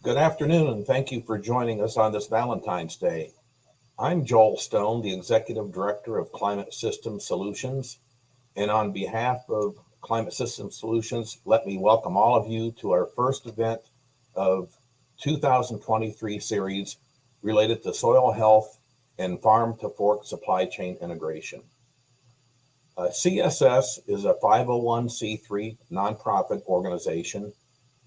Good afternoon, and thank you for joining us on this Valentine's Day. I'm Joel Stone, the Executive Director of Climate System Solutions, and on behalf of Climate System Solutions, let me welcome all of you to our first event of 2023 series related to soil health and farm to fork supply chain integration. CSS is a 501c3 nonprofit organization,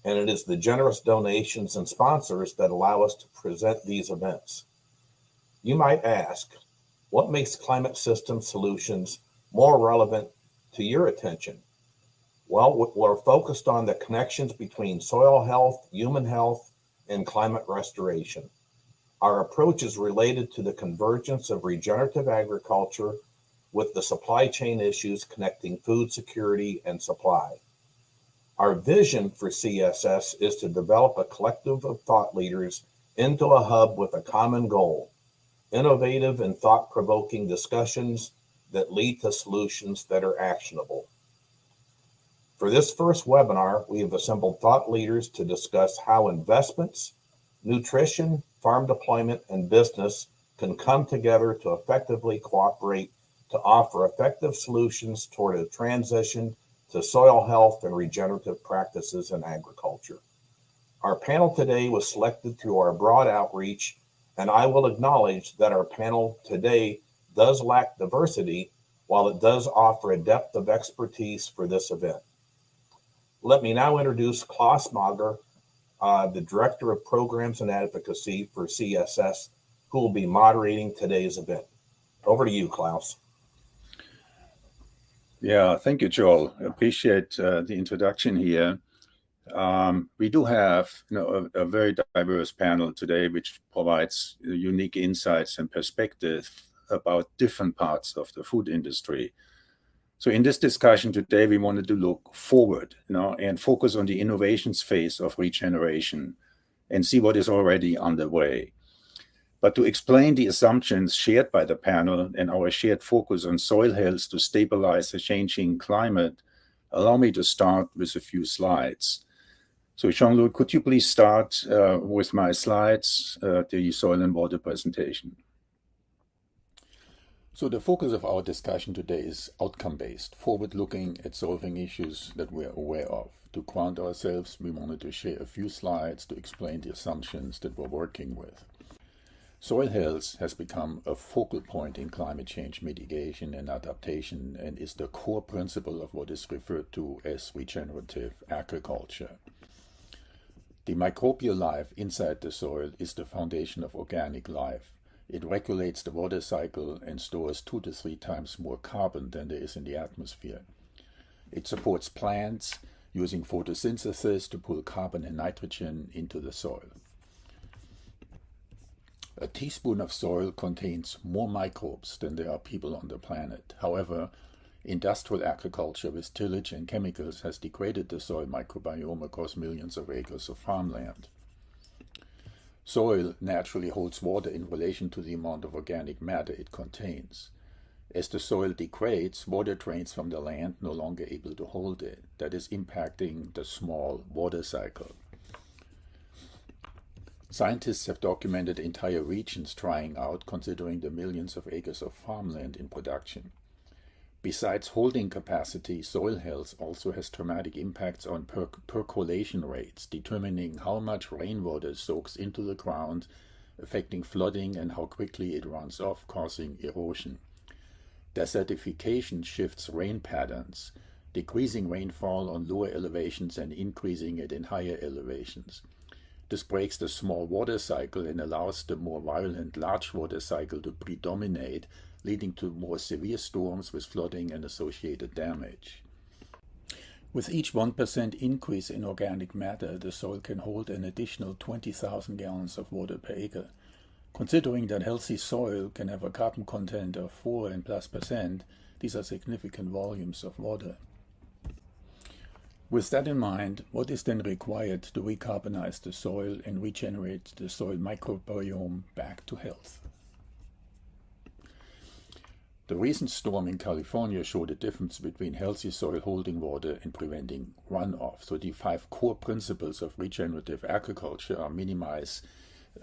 and it is the generous donations and sponsors that allow us to present these events. You might ask, what makes Climate System Solutions more relevant to your attention? Well, we're focused on the connections between soil health, human health, and climate restoration. Our approach is related to the convergence of regenerative agriculture with the supply chain issues connecting food security and supply. Our vision for CSS is to develop a collective of thought leaders into a hub with a common goal, innovative and thought-provoking discussions that lead to solutions that are actionable. For this first webinar, we have assembled thought leaders to discuss how investments, nutrition, farm deployment, and business can come together to effectively cooperate to offer effective solutions toward a transition to soil health and regenerative practices in agriculture. Our panel today was selected through our broad outreach, and I will acknowledge that our panel today does lack diversity, while it does offer a depth of expertise for this event. Let me now introduce Klaus Mager, the Director of Programs and Advocacy for CSS, who will be moderating today's event. Over to you, Klaus. Yeah, thank you, Joel. Appreciate the introduction here. We do have a very diverse panel today, which provides unique insights and perspective about different parts of the food industry. So in this discussion today, we wanted to look forward, and focus on the innovations phase of regeneration and see what is already underway. But to explain the assumptions shared by the panel and our shared focus on soil health to stabilize the changing climate, allow me to start with a few slides. So Jean-Luc, could you please start with my slides, the soil and water presentation? So the focus of our discussion today is outcome-based, forward-looking at solving issues that we're aware of. To ground ourselves, we wanted to share a few slides to explain the assumptions that we're working with. Soil health has become a focal point in climate change mitigation and adaptation and is the core principle of what is referred to as regenerative agriculture. The microbial life inside the soil is the foundation of organic life. It regulates the water cycle and stores 2 to 3 times more carbon than there is in the atmosphere. It supports plants using photosynthesis to pull carbon and nitrogen into the soil. A teaspoon of soil contains more microbes than there are people on the planet. However, industrial agriculture with tillage and chemicals has degraded the soil microbiome across millions of acres of farmland. Soil naturally holds water in relation to the amount of organic matter it contains. As the soil degrades, water drains from the land, no longer able to hold it. That is impacting the small water cycle. Scientists have documented entire regions drying out, considering the millions of acres of farmland in production. Besides holding capacity, soil health also has dramatic impacts on percolation rates, determining how much rainwater soaks into the ground, affecting flooding and how quickly it runs off, causing erosion. Desertification shifts rain patterns, decreasing rainfall on lower elevations and increasing it in higher elevations. This breaks the small water cycle and allows the more violent large water cycle to predominate, leading to more severe storms with flooding and associated damage. With each 1% increase in organic matter, the soil can hold an additional 20,000 gallons of water per acre. Considering that healthy soil can have a carbon content of 4 and plus %, these are significant volumes of water. With that in mind, what is then required to recarbonize the soil and regenerate the soil microbiome back to health? The recent storm in California showed a difference between healthy soil holding water and preventing runoff. So the 5 core principles of regenerative agriculture are minimize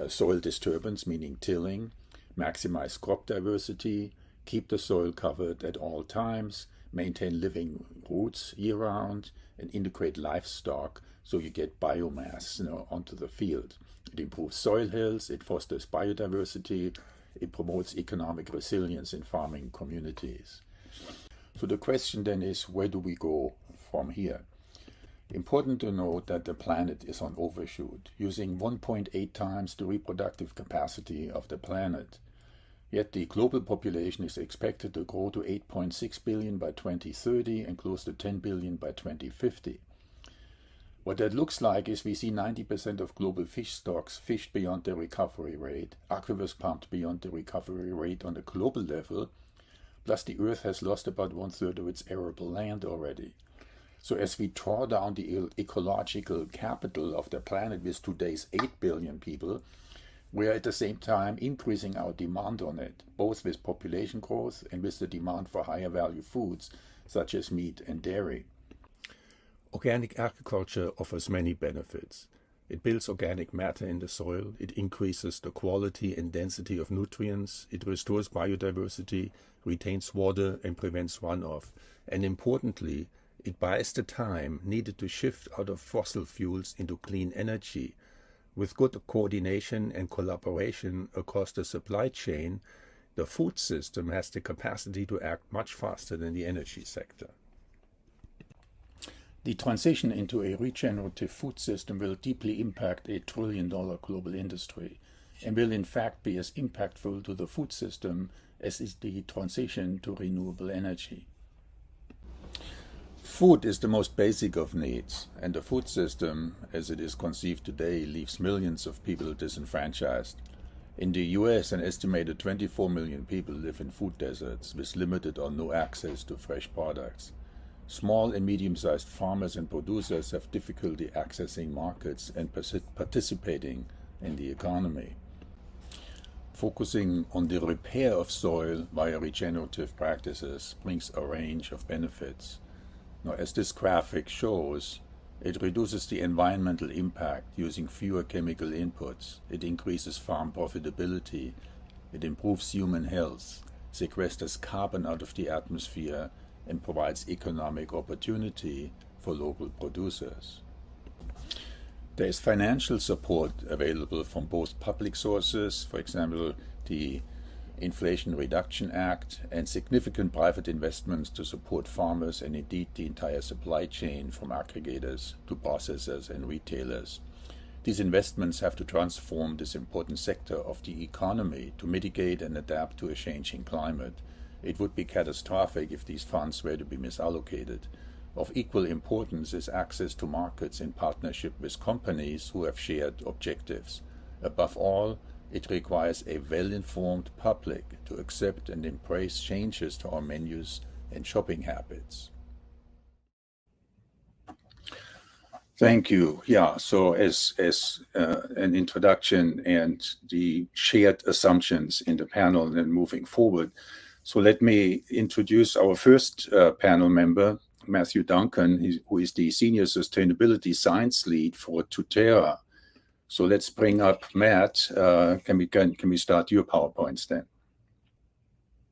soil disturbance, meaning tilling, maximize crop diversity, keep the soil covered at all times, maintain living roots year-round, and integrate livestock so you get biomass onto the field. It improves soil health, it fosters biodiversity, it promotes economic resilience in farming communities. So the question then is, where do we go from here? Important to note that the planet is on overshoot, using 1.8 times the reproductive capacity of the planet. Yet the global population is expected to grow to 8.6 billion by 2030 and close to 10 billion by 2050. What that looks like is we see 90% of global fish stocks fished beyond their recovery rate, aquifers pumped beyond the recovery rate on a global level, plus the Earth has lost about 1/3 of its arable land already. So as we draw down the ecological capital of the planet with today's 8 billion people, we are at the same time increasing our demand on it, both with population growth and with the demand for higher value foods such as meat and dairy. Organic agriculture offers many benefits. It builds organic matter in the soil, it increases the quality and density of nutrients, it restores biodiversity, retains water and prevents runoff, and importantly, it buys the time needed to shift out of fossil fuels into clean energy. With good coordination and collaboration across the supply chain, the food system has the capacity to act much faster than the energy sector. The transition into a regenerative food system will deeply impact a $1 trillion global industry and will in fact be as impactful to the food system as is the transition to renewable energy. Food is the most basic of needs, and the food system, as it is conceived today, leaves millions of people disenfranchised. In the US, an estimated 24 million people live in food deserts with limited or no access to fresh products. Small and medium-sized farmers and producers have difficulty accessing markets and participating in the economy. Focusing on the repair of soil via regenerative practices brings a range of benefits. Now, as this graphic shows, it reduces the environmental impact using fewer chemical inputs, it increases farm profitability, it improves human health, sequesters carbon out of the atmosphere, and provides economic opportunity for local producers. There is financial support available from both public sources, for example, the Inflation Reduction Act, and significant private investments to support farmers and indeed the entire supply chain from aggregators to processors and retailers. These investments have to transform this important sector of the economy to mitigate and adapt to a changing climate. It would be catastrophic if these funds were to be misallocated. Of equal importance is access to markets in partnership with companies who have shared objectives. Above all, it requires a well-informed public to accept and embrace changes to our menus and shopping habits. Thank you. Yeah, so as an introduction and the shared assumptions in the panel and moving forward, so let me introduce our first panel member, Matthew Duncan, who is the Senior Sustainability Science Lead for Tutera. So let's bring up Matt. Can we start your PowerPoints then?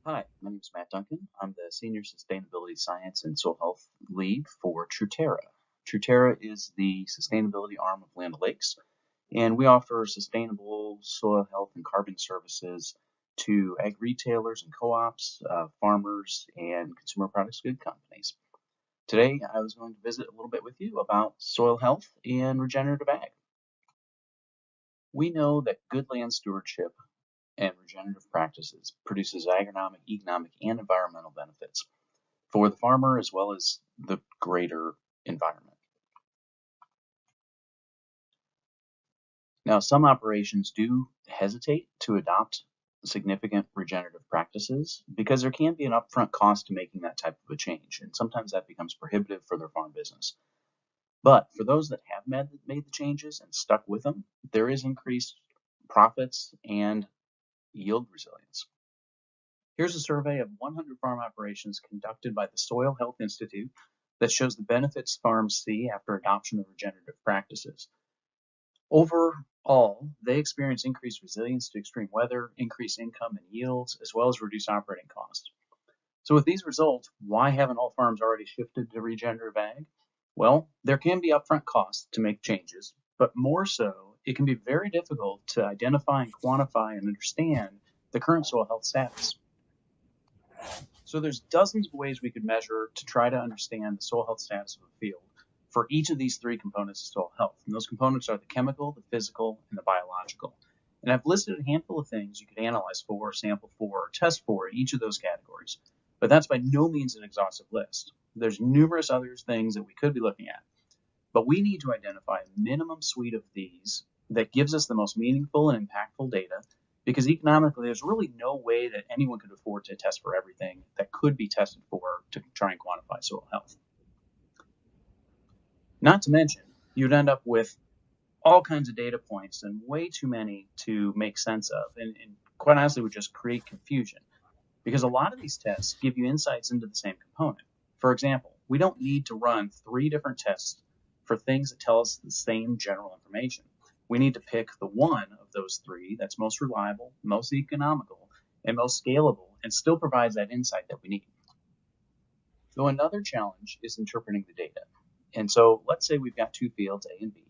Hi, my name is Matt Duncan. I'm the Senior Sustainability Science and Soil Health Lead for Tutera. Tutera is the sustainability arm of Land O'Lakes, and we offer sustainable soil health and carbon services to ag retailers and co-ops, farmers, and consumer products good companies. Today, I was going to visit a little bit with you about soil health and regenerative ag. We know that good land stewardship and regenerative practices produces agronomic, economic, and environmental benefits for the farmer as well as the greater environment. Now, some operations do hesitate to adopt significant regenerative practices because there can be an upfront cost to making that type of a change, and sometimes that becomes prohibitive for their farm business. But for those that have made the changes and stuck with them, there is increased profits and yield resilience. Here's a survey of 100 farm operations conducted by the Soil Health Institute that shows the benefits farms see after adoption of regenerative practices. Overall, they experience increased resilience to extreme weather, increased income and yields, as well as reduced operating costs. So with these results, why haven't all farms already shifted to regenerative ag? Well, there can be upfront costs to make changes, but more so, it can be very difficult to identify and quantify and understand the current soil health status. So there's dozens of ways we could measure to try to understand the soil health status of a field for each of these three components of soil health. And those components are the chemical, the physical, and the biological. And I've listed a handful of things you could analyze for, sample for, or test for in each of those categories. But that's by no means an exhaustive list. There's numerous other things that we could be looking at. But we need to identify a minimum suite of these that gives us the most meaningful and impactful data, because economically, there's really no way that anyone could afford to test for everything that could be tested for to try and quantify soil health. Not to mention, you'd end up with all kinds of data points and way too many to make sense of, and quite honestly would just create confusion, because a lot of these tests give you insights into the same component. For example, we don't need to run 3 different tests for things that tell us the same general information. We need to pick the one of those 3 that's most reliable, most economical, and most scalable, and still provides that insight that we need. So another challenge is interpreting the data. And so let's say we've got 2 fields, A and B,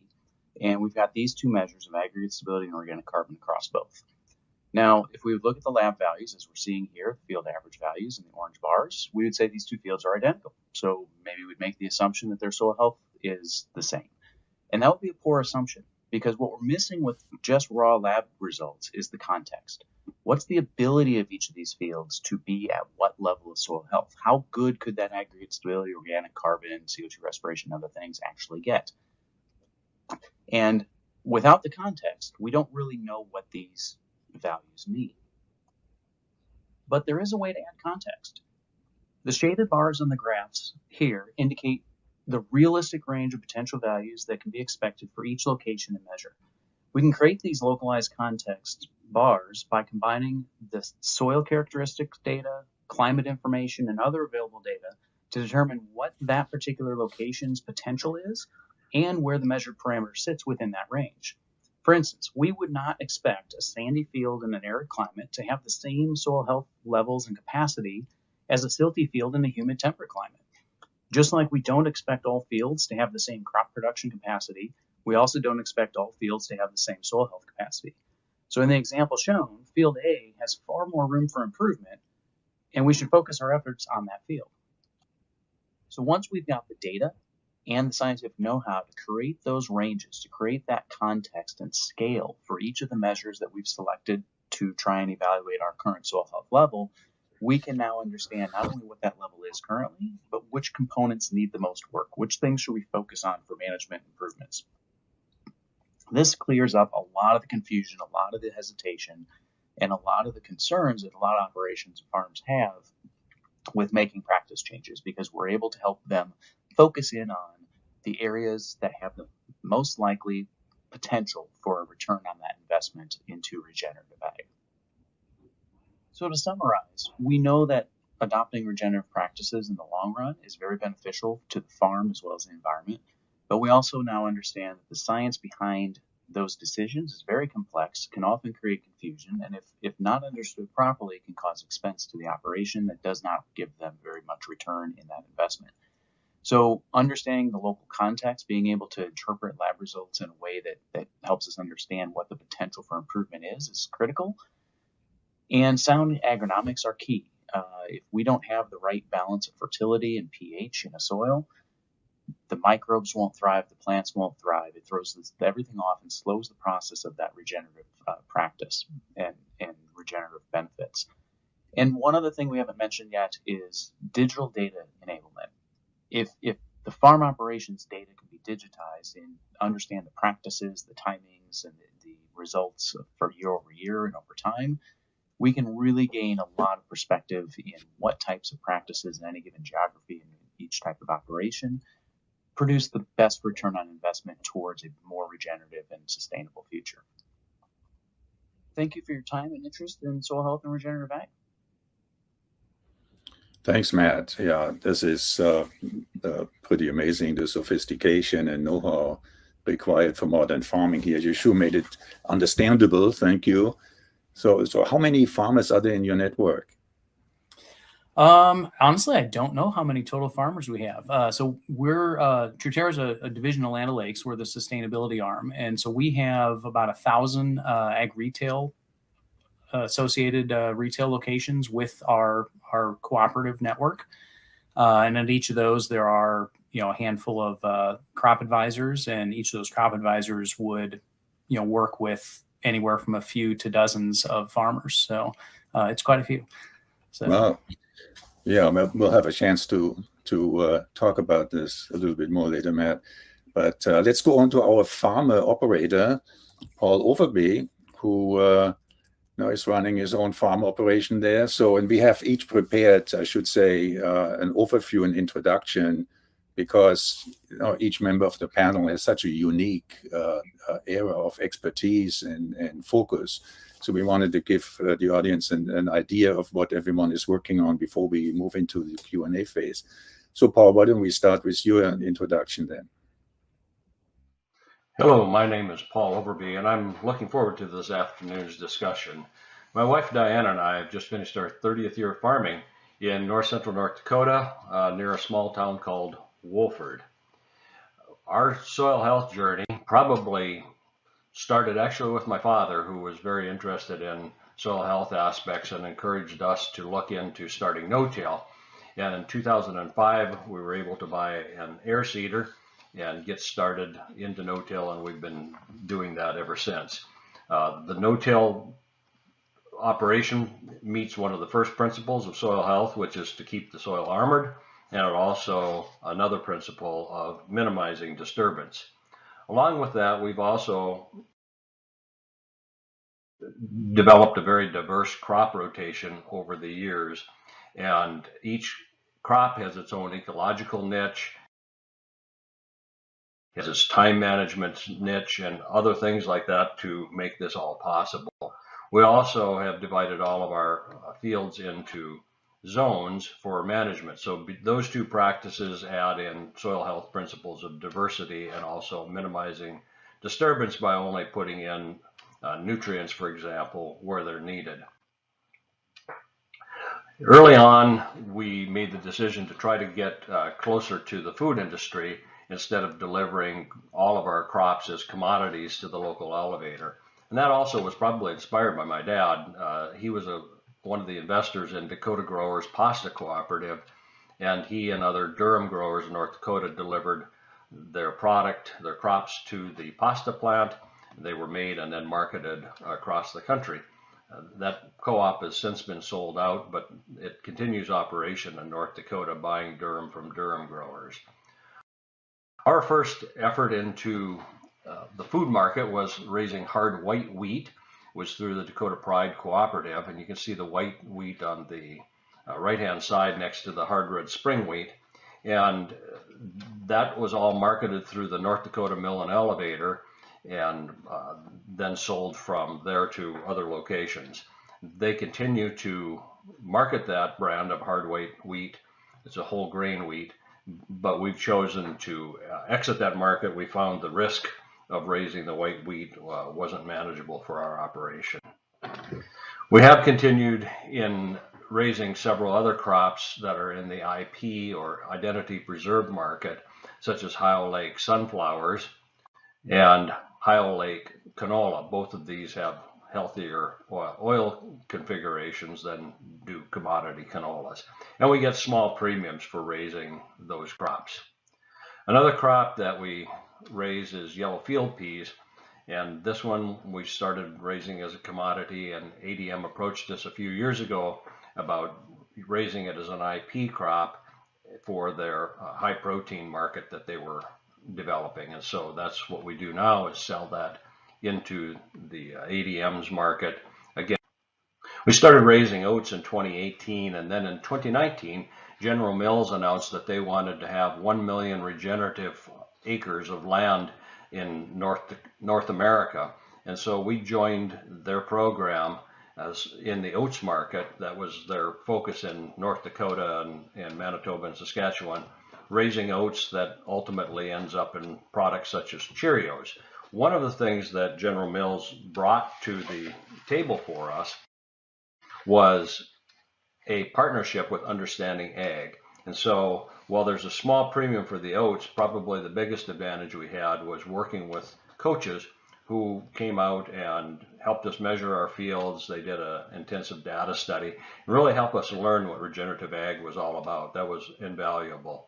and we've got these 2 measures of aggregate stability and organic carbon across both. Now, if we would look at the lab values, as we're seeing here, the field average values in the orange bars, we would say these 2 fields are identical. So maybe we'd make the assumption that their soil health is the same. And that would be a poor assumption, because what we're missing with just raw lab results is the context. What's the ability of each of these fields to be at what level of soil health? How good could that aggregate stability, organic carbon, CO2 respiration, and other things actually get? And without the context, we don't really know what these values mean. But there is a way to add context. The shaded bars on the graphs here indicate the realistic range of potential values that can be expected for each location and measure. We can create these localized context bars by combining the soil characteristics data, climate information, and other available data to determine what that particular location's potential is and where the measured parameter sits within that range. For instance, we would not expect a sandy field in an arid climate to have the same soil health levels and capacity as a silty field in a humid temperate climate. Just like we don't expect all fields to have the same crop production capacity, we also don't expect all fields to have the same soil health capacity. So in the example shown, field A has far more room for improvement, and we should focus our efforts on that field. So once we've got the data and the scientific know-how to create those ranges, to create that context and scale for each of the measures that we've selected to try and evaluate our current soil health level, we can now understand not only what that level is currently, but which components need the most work, which things should we focus on for management improvements. This clears up a lot of the confusion, a lot of the hesitation, and a lot of the concerns that a lot of operations and farms have with making practice changes, because we're able to help them focus in on the areas that have the most likely potential for a return on that investment into regenerative ag. So to summarize, we know that adopting regenerative practices in the long run is very beneficial to the farm as well as the environment, but we also now understand that the science behind those decisions is very complex, can often create confusion, and if not understood properly, can cause expense to the operation that does not give them very much return in that investment. So understanding the local context, being able to interpret lab results in a way that helps us understand what the potential for improvement is critical. And sound agronomics are key. If we don't have the right balance of fertility and pH in a soil, the microbes won't thrive, the plants won't thrive. It throws everything off and slows the process of that regenerative practice and regenerative benefits. And one other thing we haven't mentioned yet is digital data enablement. If the farm operations data can be digitized and understand the practices, the timings, and the results for year over year and over time, we can really gain a lot of perspective in what types of practices in any given geography and each type of operation produce the best return on investment towards a more regenerative and sustainable future. Thank you for your time and interest in soil health and regenerative ag. Thanks, Matt. Yeah, this is pretty amazing, the sophistication and know-how required for modern farming here. You sure made it understandable. Thank you. So how many farmers are there in your network? Honestly, I don't know how many total farmers we have. So we're Truterra is a division of Land O'Lakes. We're the sustainability arm, and so we have about 1,000 ag retail associated retail locations with our cooperative network. And at each of those, there are a handful of crop advisors, and each of those crop advisors would work with anywhere from a few to dozens of farmers. So it's quite a few. So. Wow. Yeah, we'll have a chance to talk about this a little bit more later, Matt. But let's go on to our farmer operator, Paul Overby, who now is running his own farm operation there. So, and we have each prepared, I should say, an overview and introduction, because each member of the panel has such a unique area of expertise and focus. So we wanted to give the audience an idea of what everyone is working on before we move into the Q&A phase. So Paul, why don't we start with your introduction then? Hello, my name is Paul Overby, and I'm looking forward to this afternoon's discussion. My wife Diana and I have just finished our 30th year of farming in north central North Dakota, near a small town called Wolford. Our soil health journey probably started actually with my father, who was very interested in soil health aspects and encouraged us to look into starting no-till. And in 2005, we were able to buy an air seeder and get started into no-till, and we've been doing that ever since. The no-till operation meets one of the first principles of soil health, which is to keep the soil armored, and also another principle of minimizing disturbance. Along with that, we've also developed a very diverse crop rotation over the years, and each crop has its own ecological niche, has its time management niche, and other things like that to make this all possible. We also have divided all of our fields into zones for management. So those two practices add in soil health principles of diversity and also minimizing disturbance by only putting in nutrients, for example, where they're needed. Early on, we made the decision to try to get closer to the food industry instead of delivering all of our crops as commodities to the local elevator. And that also was probably inspired by my dad. He was one of the investors in Dakota Growers Pasta Cooperative, and he and other Durham growers in North Dakota delivered their crops to the pasta plant. They were made and then marketed across the country. That co-op has since been sold out, but it continues operation in North Dakota, buying durum from Durham growers. Our first effort into the food market was raising hard white wheat, was through the Dakota Pride Cooperative, and you can see the white wheat on the right-hand side next to the hard red spring wheat, and that was all marketed through the North Dakota Mill and Elevator, and then sold from there to other locations. They continue to market that brand of hard white wheat. It's a whole grain wheat, but we've chosen to exit that market. We found the risk of raising the white wheat wasn't manageable for our operation. We have continued in raising several other crops that are in the IP or identity preserved market, such as Ohio Lake sunflowers and Ohio Lake canola. Both of these have healthier oil configurations than do commodity canolas. And we get small premiums for raising those crops. Another crop that we raise is yellow field peas. And this one we started raising as a commodity, and ADM approached us a few years ago about raising it as an IP crop for their high protein market that they were developing. And so that's what we do now, is sell that into the ADM's market. Again, we started raising oats in 2018, and then in 2019, General Mills announced that they wanted to have 1 million regenerative acres of land in North America. And so we joined their program as in the oats market. That was their focus in North Dakota and Manitoba and Saskatchewan, raising oats that ultimately ends up in products such as Cheerios. One of the things that General Mills brought to the table for us was a partnership with Understanding Ag. And so while there's a small premium for the oats, probably the biggest advantage we had was working with coaches who came out and helped us measure our fields. They did an intensive data study and really helped us learn what regenerative ag was all about. That was invaluable.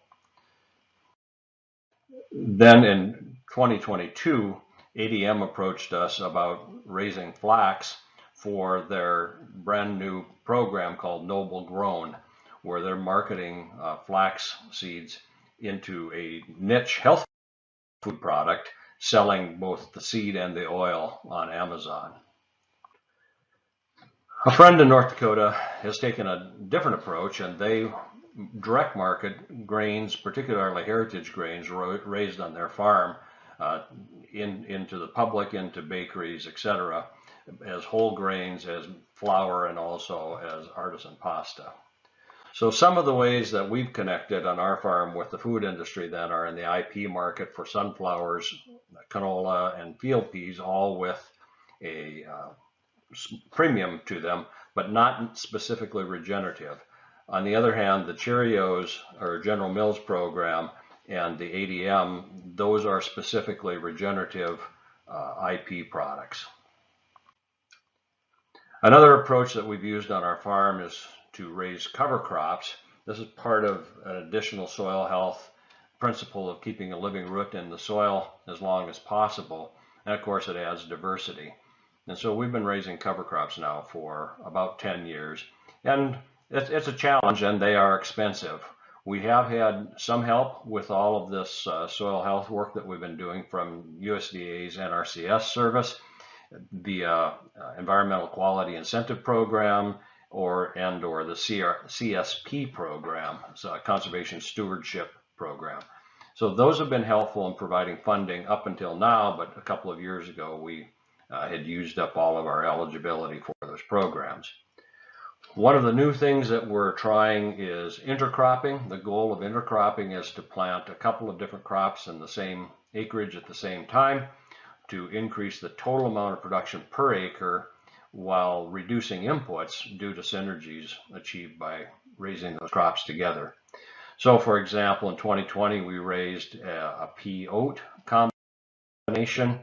Then in 2022, ADM approached us about raising flax for their brand new program called Noble Grown, where they're marketing flax seeds into a niche health food product, selling both the seed and the oil on Amazon. A friend in North Dakota has taken a different approach, and they direct market grains, particularly heritage grains raised on their farm, into the public, into bakeries, etc., as whole grains, as flour, and also as artisan pasta. So some of the ways that we've connected on our farm with the food industry then are in the IP market for sunflowers, canola, and field peas, all with a premium to them, but not specifically regenerative. On the other hand, the Cheerios or General Mills program and the ADM, those are specifically regenerative IP products. Another approach that we've used on our farm is to raise cover crops. This is part of an additional soil health principle of keeping a living root in the soil as long as possible. And of course, it adds diversity. And so we've been raising cover crops now for about 10 years. And it's a challenge, and they are expensive. We have had some help with all of this soil health work that we've been doing from USDA's NRCS service, the Environmental Quality Incentive Program, or the CSP program, so a Conservation Stewardship Program. So those have been helpful in providing funding up until now, but a couple of years ago we had used up all of our eligibility for those programs. One of the new things that we're trying is intercropping. The goal of intercropping is to plant a couple of different crops in the same acreage at the same time to increase the total amount of production per acre while reducing inputs due to synergies achieved by raising those crops together. So for example, in 2020, we raised a pea-oat combination.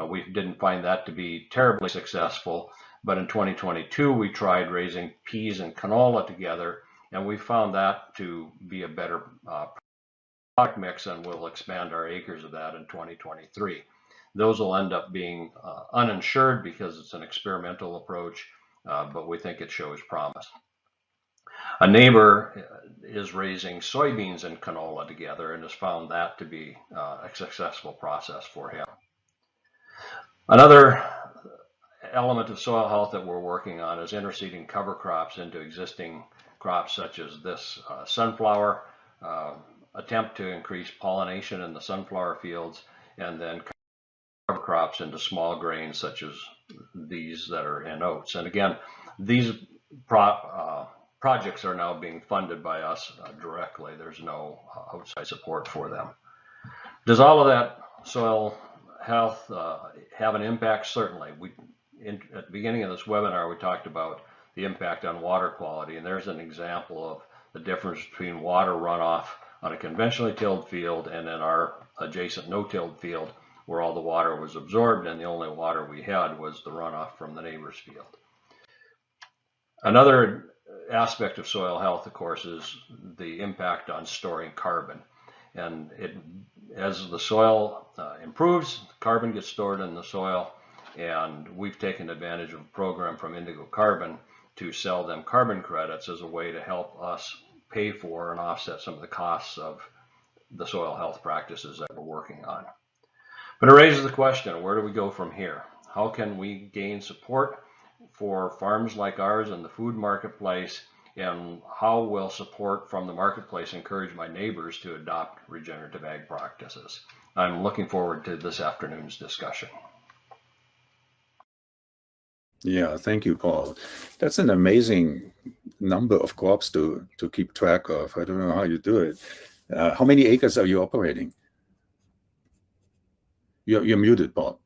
We didn't find that to be terribly successful, but in 2022, we tried raising peas and canola together, and we found that to be a better product mix, and we'll expand our acres of that in 2023. Those will end up being uninsured because it's an experimental approach, but we think it shows promise. A neighbor is raising soybeans and canola together and has found that to be a successful process for him. Another element of soil health that we're working on is interseeding cover crops into existing crops, such as this sunflower, attempt to increase pollination in the sunflower fields, and then cover crops into small grains such as these that are in oats. And again, these projects are now being funded by us directly. There's no outside support for them. Does all of that soil health have an impact? Certainly. At the beginning of this webinar, we talked about the impact on water quality, and there's an example of the difference between water runoff on a conventionally tilled field and in our adjacent no-tilled field, where all the water was absorbed and the only water we had was the runoff from the neighbor's field. Another aspect of soil health, of course, is the impact on storing carbon. And as the soil improves, carbon gets stored in the soil, and we've taken advantage of a program from Indigo Carbon to sell them carbon credits as a way to help us pay for and offset some of the costs of the soil health practices that we're working on. But it raises the question, where do we go from here? How can we gain support for farms like ours in the food marketplace, and how will support from the marketplace encourage my neighbors to adopt regenerative ag practices? I'm looking forward to this afternoon's discussion. Yeah, thank you, Paul. That's an amazing number of crops to keep track of. I don't know how you do it. How many acres are you operating? You're muted, Paul.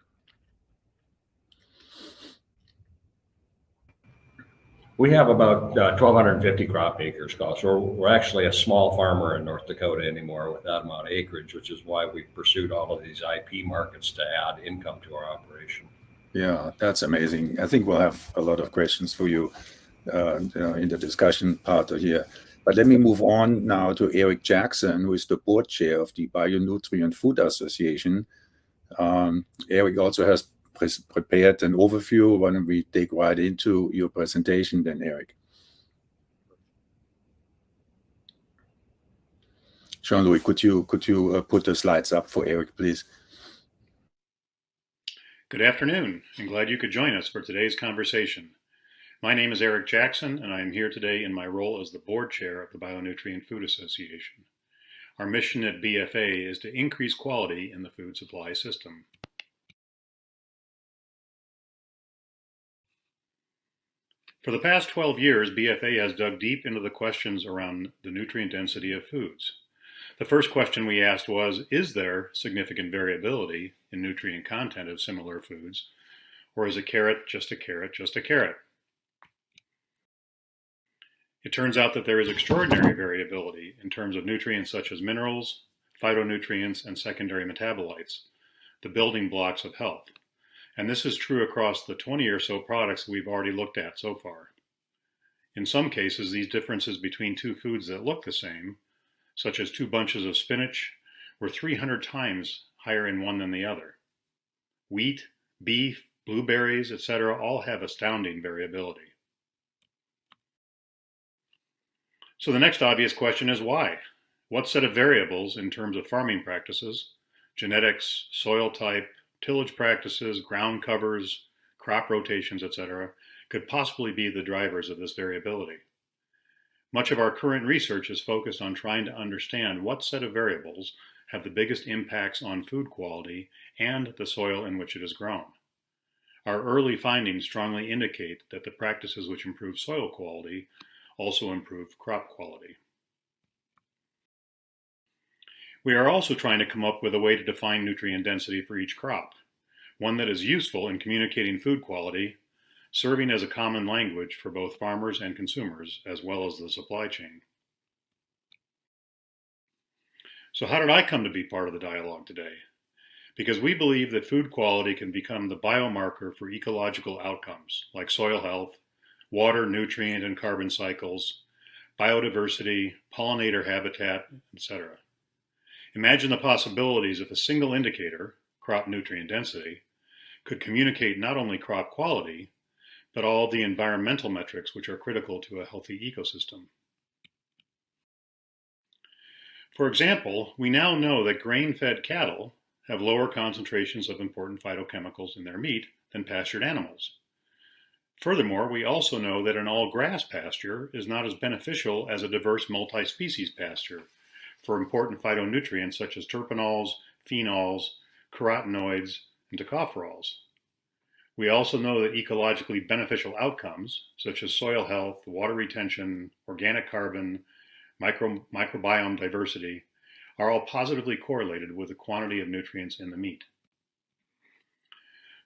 We have about 1,250 crop acres, so we're actually a small farmer in North Dakota anymore with that amount of acreage, which is why we pursued all of these IP markets to add income to our operation. Yeah, that's amazing. I think we'll have a lot of questions for you in the discussion part here. But let me move on now to Eric Jackson, who is the board chair of the Bionutrient Food Association. Eric also has prepared an overview. Why don't we dig right into your presentation then, Eric? Jean-Louis, could you put the slides up for Eric, please? Good afternoon. I'm glad you could join us for today's conversation. My name is Eric Jackson, and I am here today in my role as the board chair of the Bionutrient Food Association. Our mission at BFA is to increase quality in the food supply system. For the past 12 years, BFA has dug deep into the questions around the nutrient density of foods. The first question we asked was, is there significant variability in nutrient content of similar foods, or is a carrot just a carrot just a carrot? It turns out that there is extraordinary variability in terms of nutrients such as minerals, phytonutrients, and secondary metabolites, the building blocks of health. And this is true across the 20 or so products we've already looked at so far. In some cases, these differences between two foods that look the same, such as 2 bunches of spinach, were 300 times higher in one than the other. Wheat, beef, blueberries, etc. all have astounding variability. So the next obvious question is why? What set of variables in terms of farming practices, genetics, soil type, tillage practices, ground covers, crop rotations, etc., could possibly be the drivers of this variability? Much of our current research is focused on trying to understand what set of variables have the biggest impacts on food quality and the soil in which it is grown. Our early findings strongly indicate that the practices which improve soil quality also improve crop quality. We are also trying to come up with a way to define nutrient density for each crop, one that is useful in communicating food quality, serving as a common language for both farmers and consumers, as well as the supply chain. So how did I come to be part of the dialogue today? Because we believe that food quality can become the biomarker for ecological outcomes, like soil health, water, nutrient, and carbon cycles, biodiversity, pollinator habitat, etc. Imagine the possibilities if a single indicator, crop nutrient density, could communicate not only crop quality, but all the environmental metrics which are critical to a healthy ecosystem. For example, we now know that grain-fed cattle have lower concentrations of important phytochemicals in their meat than pastured animals. Furthermore, we also know that an all-grass pasture is not as beneficial as a diverse multi-species pasture for important phytonutrients such as terpenols, phenols, carotenoids, and tocopherols. We also know that ecologically beneficial outcomes, such as soil health, water retention, organic carbon, microbiome diversity, are all positively correlated with the quantity of nutrients in the meat.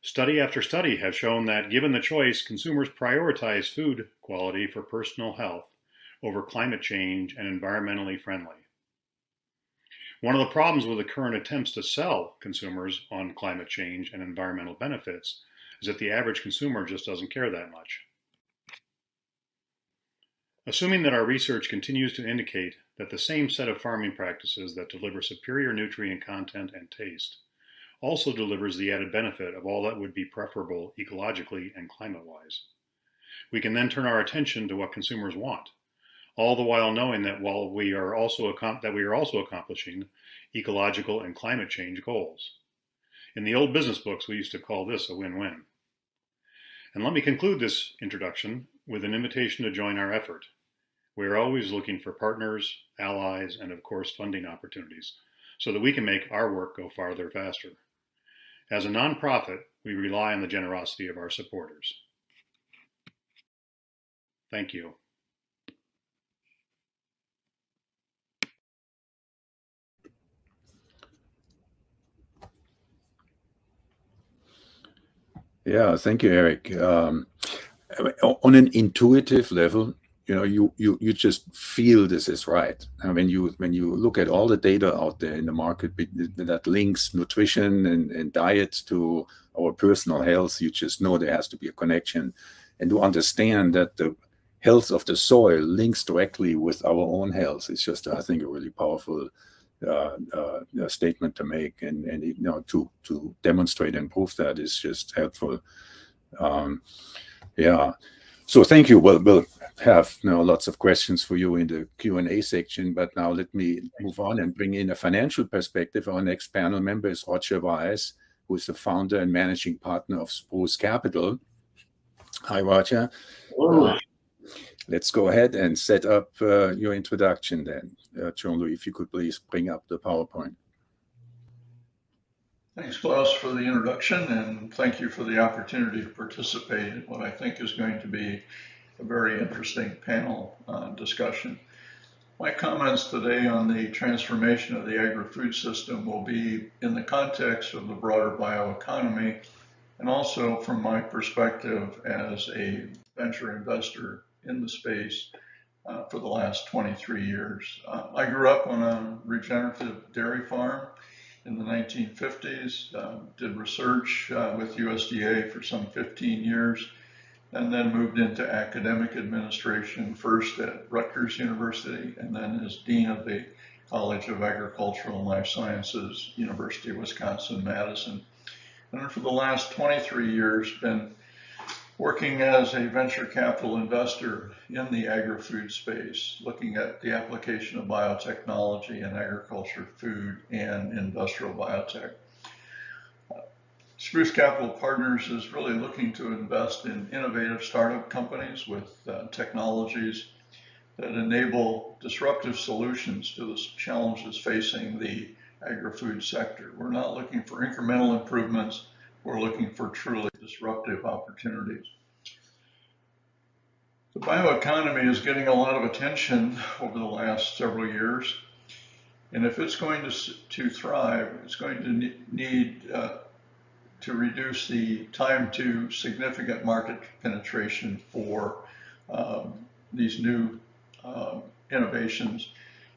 Study after study have shown that, given the choice, consumers prioritize food quality for personal health over climate change and environmentally friendly. One of the problems with the current attempts to sell consumers on climate change and environmental benefits is that the average consumer just doesn't care that much. Assuming that our research continues to indicate that the same set of farming practices that deliver superior nutrient content and taste also delivers the added benefit of all that would be preferable ecologically and climate-wise, we can then turn our attention to what consumers want, all the while knowing that we are also accomplishing ecological and climate change goals. In the old business books, we used to call this a win-win. And let me conclude this introduction with an invitation to join our effort. We are always looking for partners, allies, and of course funding opportunities so that we can make our work go farther faster. As a nonprofit, we rely on the generosity of our supporters. Thank you. Yeah, thank you, Eric. On an intuitive level, you just feel this is right. And when you look at all the data out there in the market that links nutrition and diet to our personal health, you just know there has to be a connection. And to understand that the health of the soil links directly with our own health is just, I think, a really powerful statement to make, and to demonstrate and prove that is just helpful. Yeah. So thank you. We'll have lots of questions for you in the Q&A section, but now let me move on and bring in a financial perspective. Our next panel member is Roger Weiss, who is the founder and managing partner of Spruce Capital. Hi, Roger. Let's go ahead and set up your introduction then. John-Louis, if you could please bring up the PowerPoint. Thanks, Klaus, for the introduction, and thank you for the opportunity to participate in what I think is going to be a very interesting panel discussion. My comments today on the transformation of the agri-food system will be in the context of the broader bioeconomy, and also from my perspective as a venture investor in the space for the last 23 years. I grew up on a regenerative dairy farm in the 1950s, did research with USDA for some 15 years, and then moved into academic administration, first at Rutgers University, and then as Dean of the College of Agricultural and Life Sciences, University of Wisconsin-Madison. And for the last 23 years, been working as a venture capital investor in the agri-food space, looking at the application of biotechnology in agriculture, food, and industrial biotech. Spruce Capital Partners is really looking to invest in innovative startup companies with technologies that enable disruptive solutions to the challenges facing the agri-food sector. We're not looking for incremental improvements, we're looking for truly disruptive opportunities. The bioeconomy is getting a lot of attention over the last several years, and if it's going to thrive, it's going to need to reduce the time to significant market penetration for these new innovations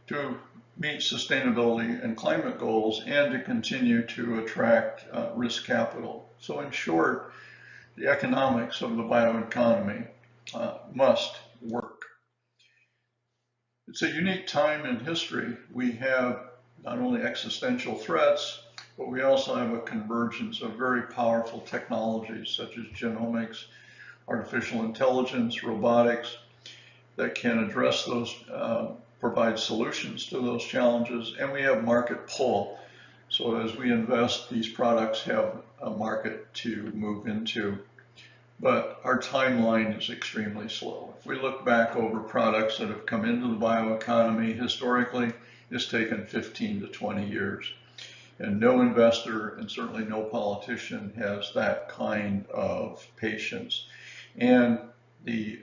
to meet sustainability and climate goals and to continue to attract risk capital. So in short, the economics of the bioeconomy must work. It's a unique time in history. We have not only existential threats, but we also have a convergence of very powerful technologies such as genomics, artificial intelligence, robotics, that can address those, provide solutions to those challenges, and we have market pull. So as we invest, these products have a market to move into. But our timeline is extremely slow. If we look back over products that have come into the bioeconomy historically, it's taken 15 to 20 years. And no investor and certainly no politician has that kind of patience. And the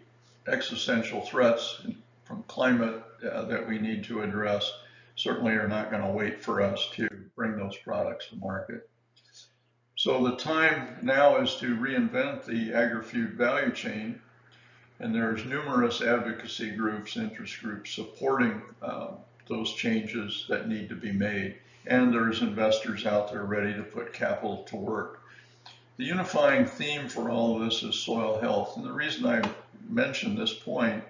existential threats from climate that we need to address certainly are not going to wait for us to bring those products to market. So the time now is to reinvent the agri-food value chain, and there's numerous advocacy groups, interest groups supporting those changes that need to be made, and there's investors out there ready to put capital to work. The unifying theme for all of this is soil health, and the reason I mention this point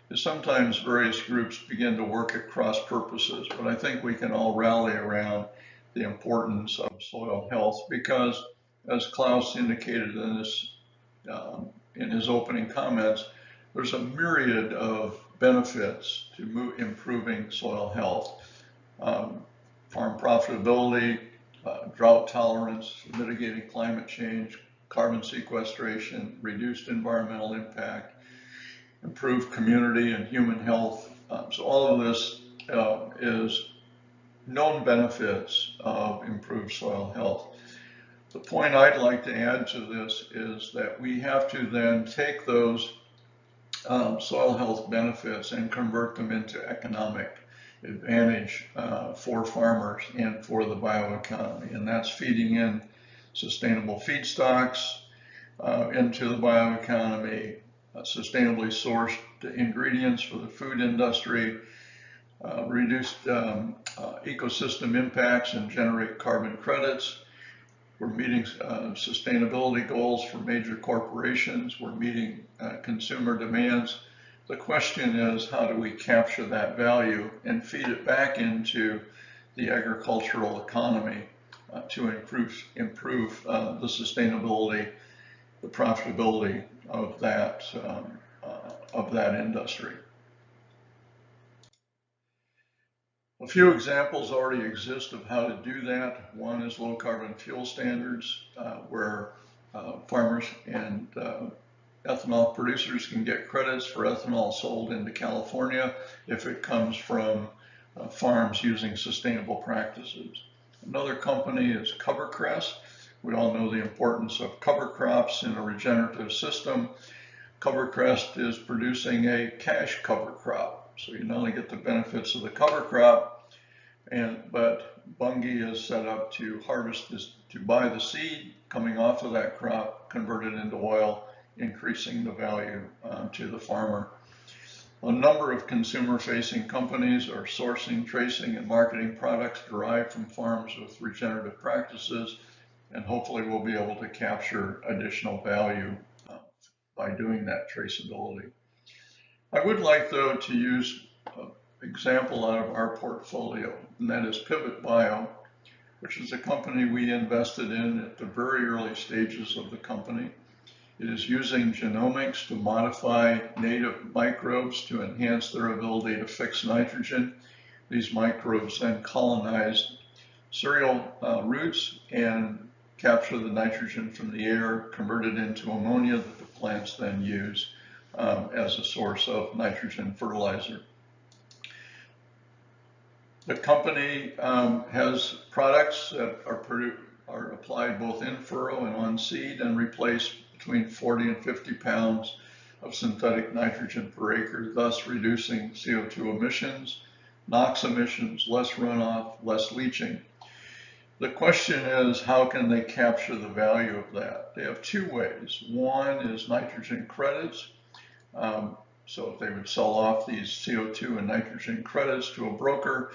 is sometimes various groups begin to work at cross purposes, but I think we can all rally around the importance of soil health because, as Klaus indicated in his opening comments, there's a myriad of benefits to improving soil health. Farm profitability, drought tolerance, mitigating climate change, carbon sequestration, reduced environmental impact, improved community and human health. So all of this is known benefits of improved soil health. The point I'd like to add to this is that we have to then take those soil health benefits and convert them into economic advantage for farmers and for the bioeconomy. And that's feeding in sustainable feedstocks into the bioeconomy, sustainably sourced ingredients for the food industry, reduced ecosystem impacts and generate carbon credits. We're meeting sustainability goals for major corporations. We're meeting consumer demands. The question is, how do we capture that value and feed it back into the agricultural economy to improve the sustainability, the profitability of that industry. A few examples already exist of how to do that. One is low carbon fuel standards, where farmers and ethanol producers can get credits for ethanol sold into California if it comes from farms using sustainable practices. Another company is CoverCress. We all know the importance of cover crops in a regenerative system. CoverCress is producing a cash cover crop. So you not only get the benefits of the cover crop, but Bunge is set up to harvest this, to buy the seed coming off of that crop, convert it into oil, increasing the value to the farmer. A number of consumer-facing companies are sourcing, tracing, and marketing products derived from farms with regenerative practices, and hopefully we'll be able to capture additional value by doing that traceability. I would like, though, to use an example out of our portfolio, and that is Pivot Bio, which is a company we invested in at the very early stages of the company. It is using genomics to modify native microbes to enhance their ability to fix nitrogen. These microbes then colonize cereal roots and capture the nitrogen from the air, convert it into ammonia that the plants then use as a source of nitrogen fertilizer. The company has products that are applied both in furrow and on seed and replace between 40 and 50 pounds of synthetic nitrogen per acre, thus reducing CO2 emissions, NOx emissions, less runoff, less leaching. The question is, how can they capture the value of that? They have two ways. One is nitrogen credits. So if they would sell off these CO2 and nitrogen credits to a broker,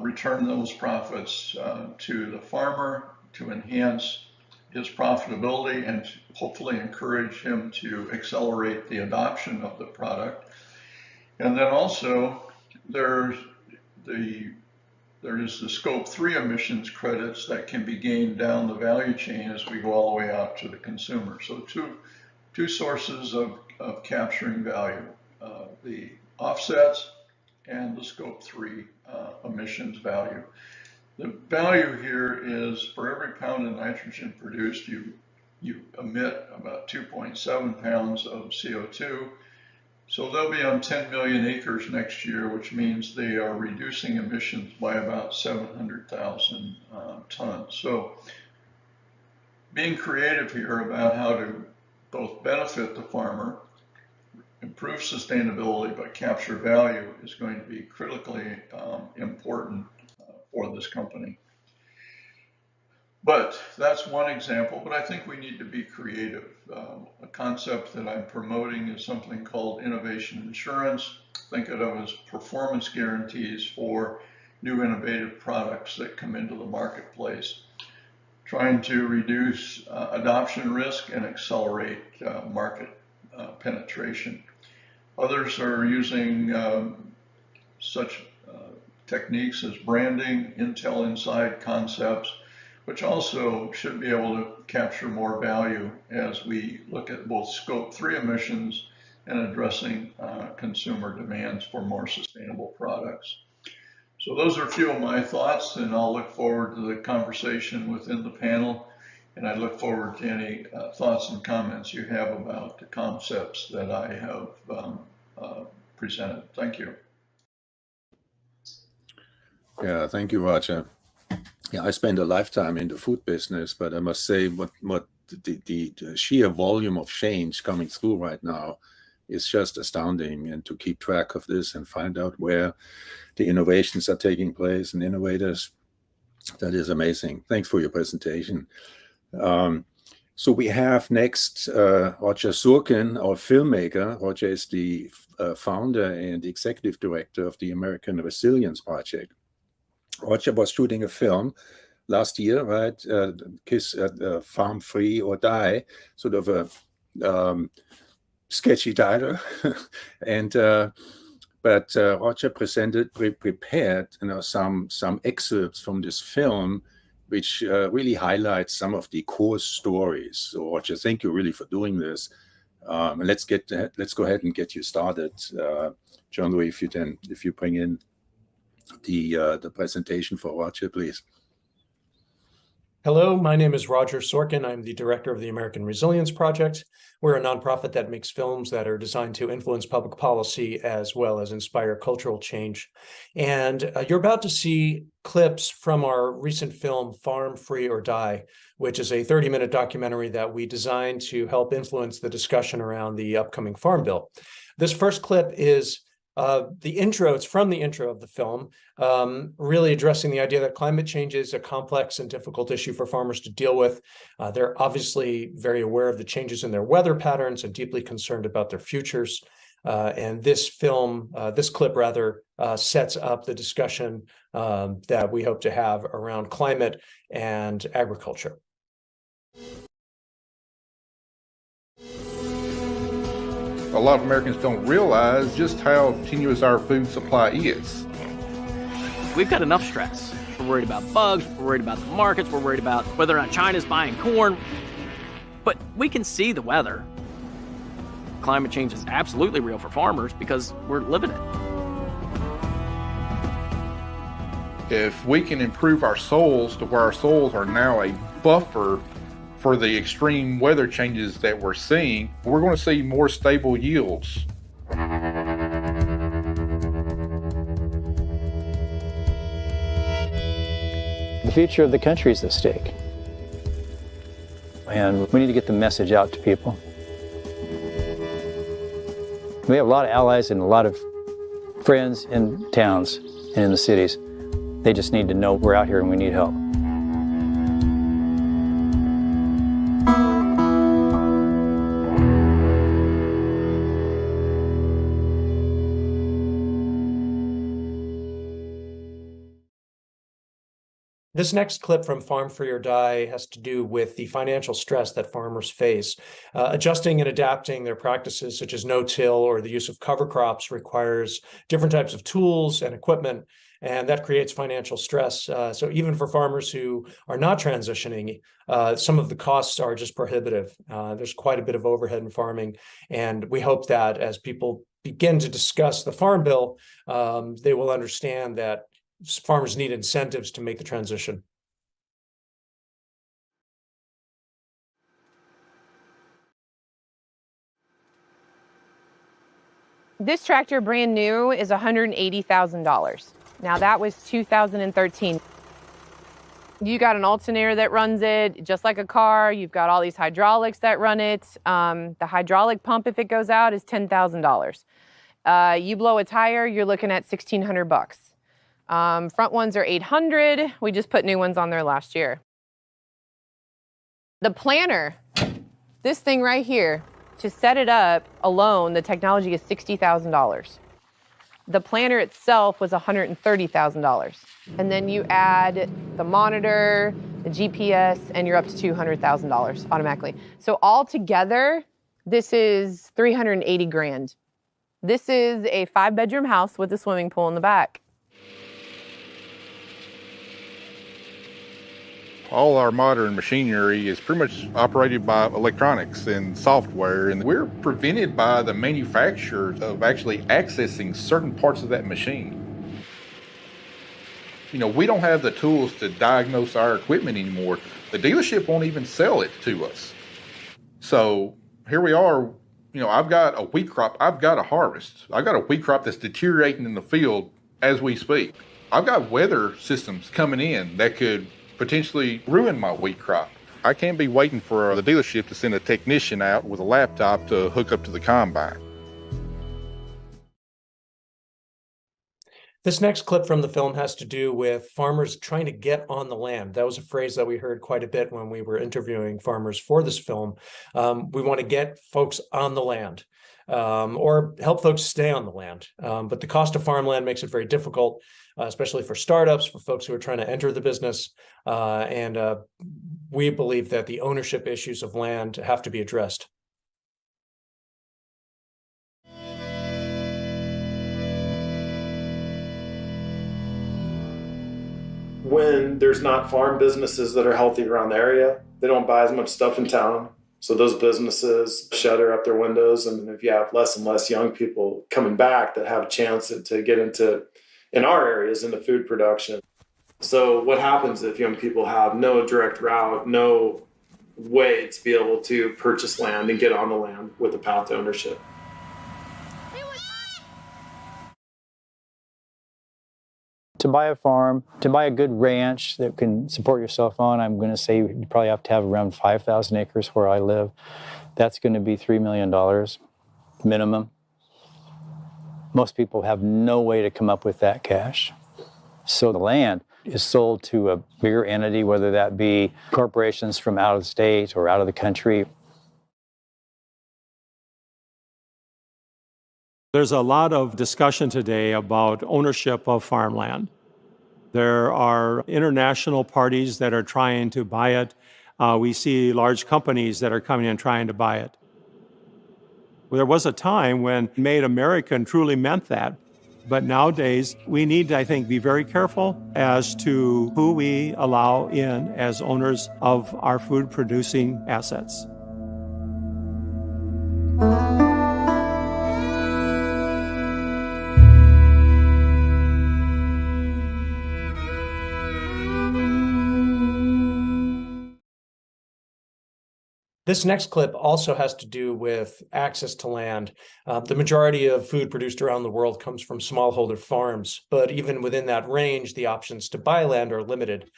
return those profits to the farmer to enhance his profitability and hopefully encourage him to accelerate the adoption of the product. And then also there is the scope 3 emissions credits that can be gained down the value chain as we go all the way out to the consumer. So two sources of capturing value, the offsets and the scope 3 emissions value. The value here is for every pound of nitrogen produced, you emit about 2.7 pounds of CO2. So they'll be on 10 million acres next year, which means they are reducing emissions by about 700,000 tons. So being creative here about how to both benefit the farmer, improve sustainability, but capture value is going to be critically important for this company. But that's one example, but I think we need to be creative. A concept that I'm promoting is something called innovation insurance. Think of it as performance guarantees for new innovative products that come into the marketplace, trying to reduce adoption risk and accelerate market penetration. Others are using such techniques as branding, Intel Inside concepts, which also should be able to capture more value as we look at both scope 3 emissions and addressing consumer demands for more sustainable products. So those are a few of my thoughts, and I'll look forward to the conversation within the panel, and I look forward to any thoughts and comments you have about the concepts that I have presented. Thank you. Yeah, thank you, Roger. Yeah, I spent a lifetime in the food business, but I must say what the sheer volume of change coming through right now is just astounding. And to keep track of this and find out where the innovations are taking place and innovators, that is amazing. Thanks for your presentation. So we have next Roger Sorkin, our filmmaker. Roger is the founder and executive director of the American Resilience Project. Roger was shooting a film last year, right? Farm Free or Die, sort of a sketchy title. And but Roger prepared some excerpts from this film, which really highlights some of the core stories. So Roger, thank you really for doing this. And let's go ahead and get you started. John Louis, if you bring in the presentation for Roger, please. Hello, my name is Roger Sorkin. I'm the director of the American Resilience Project. We're a nonprofit that makes films that are designed to influence public policy as well as inspire cultural change. And you're about to see clips from our recent film, Farm Free or Die, which is a 30-minute documentary that we designed to help influence the discussion around the upcoming Farm Bill. This first clip is the intro. It's from the intro of the film, really addressing the idea that climate change is a complex and difficult issue for farmers to deal with. They're obviously very aware of the changes in their weather patterns and deeply concerned about their futures. And this clip sets up the discussion that we hope to have around climate and agriculture. A lot of Americans don't realize just how tenuous our food supply is. We've got enough stress. We're worried about bugs, we're worried about the markets, we're worried about whether or not China's buying corn. But we can see the weather. Climate change is absolutely real for farmers because we're living it. If we can improve our soils to where our soils are now a buffer for the extreme weather changes that we're seeing, we're going to see more stable yields. The future of the country is at stake. And we need to get the message out to people. We have a lot of allies and a lot of friends in towns and in the cities. They just need to know we're out here and we need help. This next clip from Farm Free or Die has to do with the financial stress that farmers face. Adjusting and adapting their practices, such as no-till or the use of cover crops, requires different types of tools and equipment, and that creates financial stress. So even for farmers who are not transitioning, some of the costs are just prohibitive. There's quite a bit of overhead in farming, and we hope that as people begin to discuss the Farm Bill, they will understand that farmers need incentives to make the transition. This tractor, brand new, is $180,000. Now that was 2013. You got an alternator that runs it, just like a car. You've got all these hydraulics that run it. The hydraulic pump, if it goes out, is $10,000. You blow a tire, you're looking at $1,600. Front ones are $800. We just put new ones on there last year. The planter, this thing right here, to set it up alone, the technology is $60,000. The planter itself was $130,000. And then you add the monitor, the GPS, and you're up to $200,000 automatically. So altogether, this is $380,000. This is a 5-bedroom house with a swimming pool in the back. All our modern machinery is pretty much operated by electronics and software, and we're prevented by the manufacturer of actually accessing certain parts of that machine. You know, we don't have the tools to diagnose our equipment anymore. The dealership won't even sell it to us. So here we are, you know, I've got a wheat crop, I've got a harvest. I've got a wheat crop that's deteriorating in the field as we speak. I've got weather systems coming in that could potentially ruin my wheat crop. I can't be waiting for the dealership to send a technician out with a laptop to hook up to the combine. This next clip from the film has to do with farmers trying to get on the land. That was a phrase that we heard quite a bit when we were interviewing farmers for this film. We want to get folks on the land, or help folks stay on the land. But the cost of farmland makes it very difficult, especially for startups, for folks who are trying to enter the business. And we believe that the ownership issues of land have to be addressed. When there's not farm businesses that are healthy around the area, they don't buy as much stuff in town. So those businesses shutter up their windows. And if you have less and less young people coming back that have a chance to get into, in our areas, into food production. So what happens if young people have no direct route, no way to be able to purchase land and get on the land with a path to ownership? To buy a farm, to buy a good ranch that can support yourself on, I'm going to say you probably have to have around 5,000 acres where I live. That's going to be $3 million minimum. Most people have no way to come up with that cash. So the land is sold to a bigger entity, whether that be corporations from out of state or out of the country. There's a lot of discussion today about ownership of farmland. There are international parties that are trying to buy it. We see large companies that are coming and trying to buy it. There was a time when Made American truly meant that. But nowadays, we need to, I think, be very careful as to who we allow in as owners of our food-producing assets. This next clip also has to do with access to land. The majority of food produced around the world comes from smallholder farms, but even within that range, the options to buy land are limited.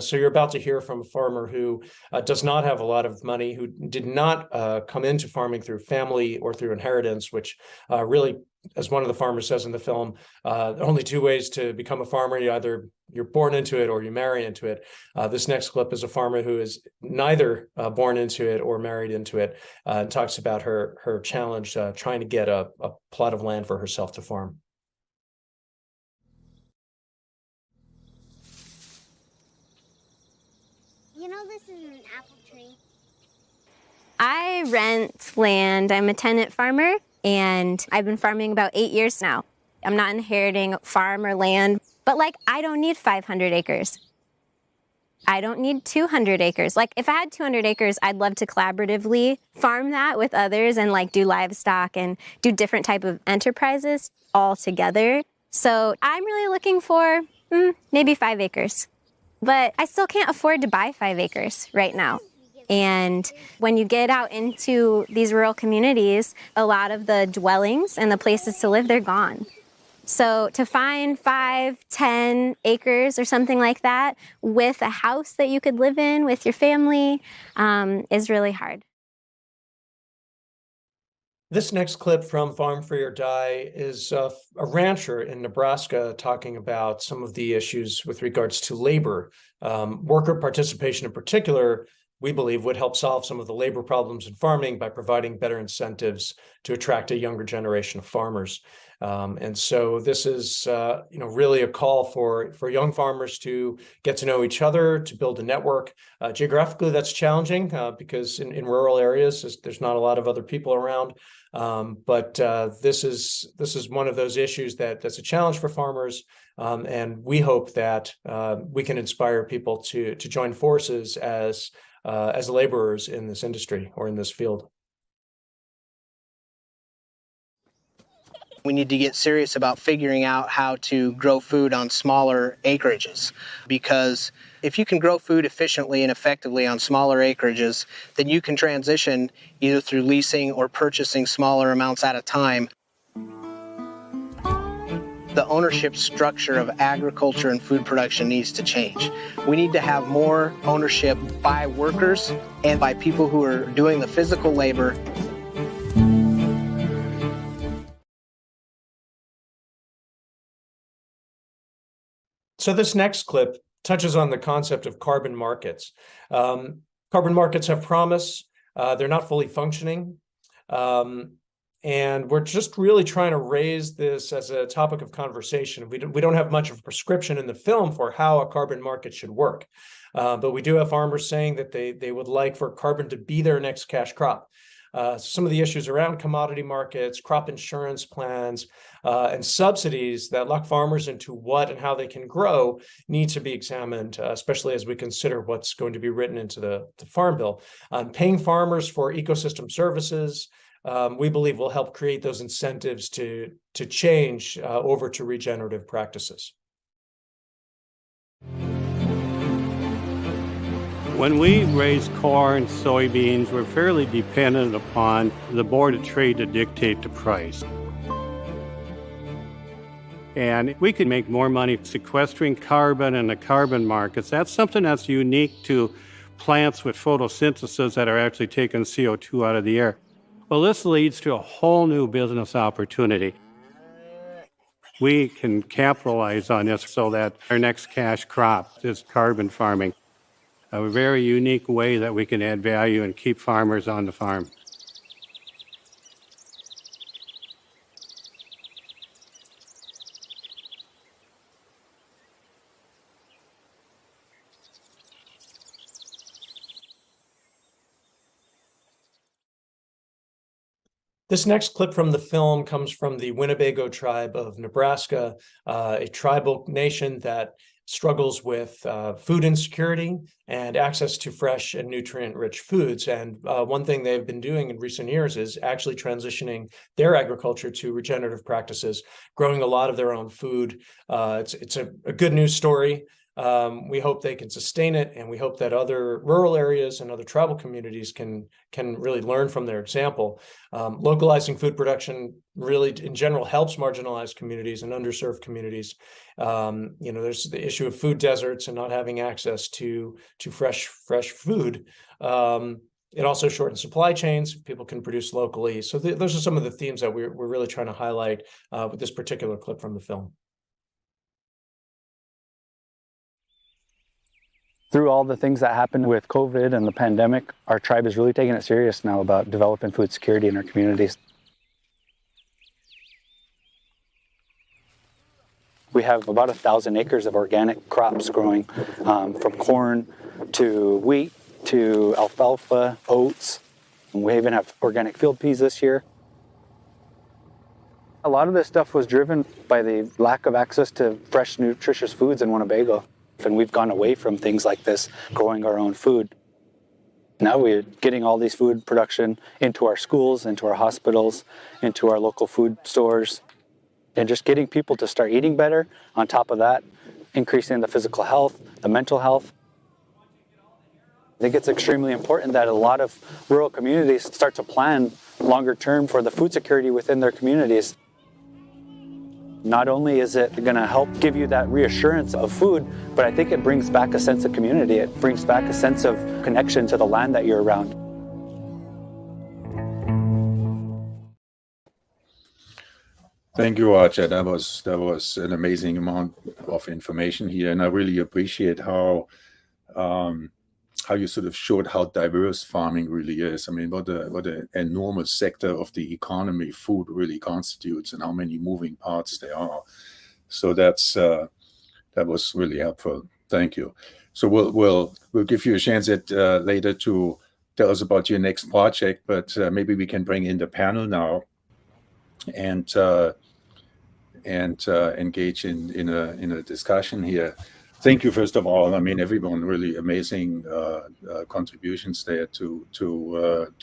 So you're about to hear from a farmer who does not have a lot of money, who did not come into farming through family or through inheritance, which really, as one of the farmers says in the film, only two ways to become a farmer: you're born into it or you marry into it. This next clip is a farmer who is neither born into it or married into it, and talks about her challenge trying to get a plot of land for herself to farm. You know, this is an apple tree. I rent land. I'm a tenant farmer, and I've been farming about 8 years now. I'm not inheriting farm or land, but I don't need 500 acres. I don't need 200 acres. If I had 200 acres, I'd love to collaboratively farm that with others and do livestock and do different type of enterprises all together. So I'm really looking for maybe 5 acres. But I still can't afford to buy 5 acres right now. And when you get out into these rural communities, a lot of the dwellings and the places to live, they're gone. So to find 5, 10 acres or something like that with a house that you could live in with your family is really hard. This next clip from Farm Free or Die is a rancher in Nebraska talking about some of the issues with regards to labor. Worker participation in particular, we believe, would help solve some of the labor problems in farming by providing better incentives to attract a younger generation of farmers. And so this is, really a call for young farmers to get to know each other, to build a network. Geographically, that's challenging because in rural areas, there's not a lot of other people around. But this is one of those issues that's a challenge for farmers. And we hope that we can inspire people to join forces as laborers in this industry or in this field. We need to get serious about figuring out how to grow food on smaller acreages, because if you can grow food efficiently and effectively on smaller acreages, then you can transition either through leasing or purchasing smaller amounts at a time. The ownership structure of agriculture and food production needs to change. We need to have more ownership by workers and by people who are doing the physical labor. So this next clip touches on the concept of carbon markets. Carbon markets have promise. They're not fully functioning. And we're just really trying to raise this as a topic of conversation. We don't have much of a prescription in the film for how a carbon market should work. But we do have farmers saying that they would like for carbon to be their next cash crop. Some of the issues around commodity markets, crop insurance plans, and subsidies that lock farmers into what and how they can grow need to be examined, especially as we consider what's going to be written into the Farm Bill. Paying farmers for ecosystem services, we believe will help create those incentives to change over to regenerative practices. When we raise corn, soybeans, we're fairly dependent upon the Board of Trade to dictate the price. And we can make more money sequestering carbon in the carbon markets. That's something that's unique to plants with photosynthesis that are actually taking CO2 out of the air. Well, this leads to a whole new business opportunity. We can capitalize on this so that our next cash crop is carbon farming. A very unique way that we can add value and keep farmers on the farm. This next clip from the film comes from the Winnebago tribe of Nebraska, a tribal nation that struggles with food insecurity and access to fresh and nutrient-rich foods. And one thing they've been doing in recent years is actually transitioning their agriculture to regenerative practices, growing a lot of their own food. It's a good news story. We hope they can sustain it, and we hope that other rural areas and other tribal communities can really learn from their example. Localizing food production really, in general, helps marginalized communities and underserved communities. There's the issue of food deserts and not having access to fresh food. It also shortens supply chains. People can produce locally. So those are some of the themes that we're really trying to highlight with this particular clip from the film. Through all the things that happened with COVID and the pandemic, our tribe is really taking it serious now about developing food security in our communities. We have about 1,000 acres of organic crops growing, from corn to wheat to alfalfa, oats, and we even have organic field peas this year. A lot of this stuff was driven by the lack of access to fresh, nutritious foods in Winnebago. And we've gone away from things like this, growing our own food. Now we're getting all these food production into our schools, into our hospitals, into our local food stores, and just getting people to start eating better. On top of that, increasing the physical health, the mental health. I think it's extremely important that a lot of rural communities start to plan longer term for the food security within their communities. Not only is it going to help give you that reassurance of food, but I think it brings back a sense of community. It brings back a sense of connection to the land that you're around. Thank you, Roger. That was an amazing amount of information here, and I really appreciate how you sort of showed how diverse farming really is. I mean, what an enormous sector of the economy food really constitutes, and how many moving parts there are. So that was really helpful. Thank you. So we'll give you a chance later to tell us about your next project, but maybe we can bring in the panel now and engage in a discussion here. Thank you, first of all. I mean, everyone really amazing contributions there to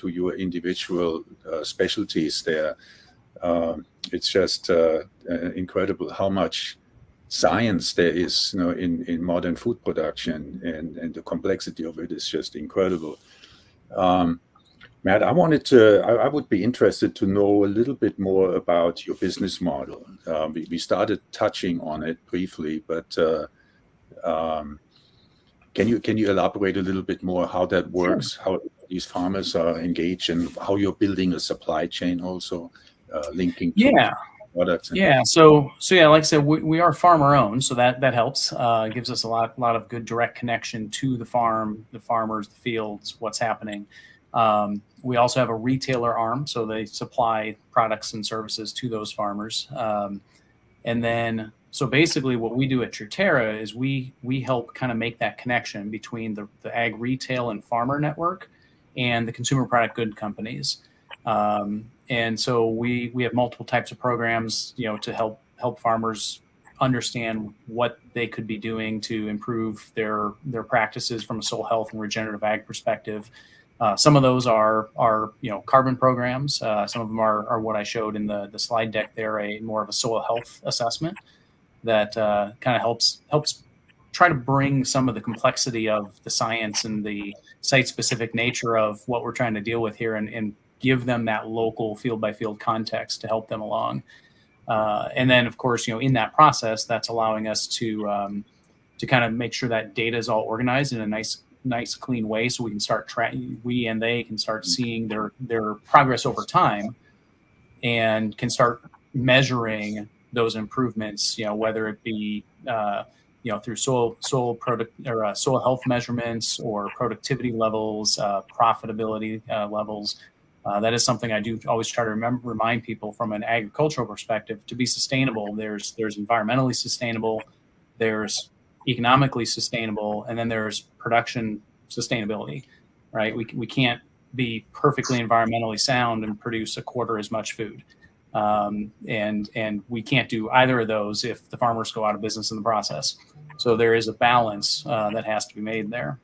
your individual specialties there. It's just incredible how much science there is, in modern food production, and the complexity of it is just incredible. Matt, I would be interested to know a little bit more about your business model. We started touching on it briefly, but can you elaborate a little bit more how that works, Sure. How these farmers are engaged, and how you're building a supply chain also, linking to products. Yeah, so yeah, like I said, we are farmer owned, so that helps. It gives us a lot of good direct connection to the farm, the farmers, the fields, what's happening. We also have a retailer arm, so they supply products and services to those farmers. And then, so basically, what we do at Truterra is we help kind of make that connection between the ag retail and farmer network and the consumer product good companies. And so we have multiple types of programs, to help farmers understand what they could be doing to improve their practices from a soil health and regenerative ag perspective. Some of those are carbon programs. Some of them are what I showed in the slide deck there, more of a soil health assessment that kind of helps try to bring some of the complexity of the science and the site-specific nature of what we're trying to deal with here and give them that local field-by-field context to help them along. And then, of course, in that process, that's allowing us to kind of make sure that data is all organized in a nice clean way, so we can start we and they can start seeing their progress over time and can start measuring those improvements, whether it be through soil product or soil health measurements or productivity levels, profitability levels. That is something I do always try to remind people from an agricultural perspective. To be sustainable, there's environmentally sustainable, there's economically sustainable, and then there's production sustainability, right? We can't be perfectly environmentally sound and produce a quarter as much food. And we can't do either of those if the farmers go out of business in the process. So there is a balance that has to be made there.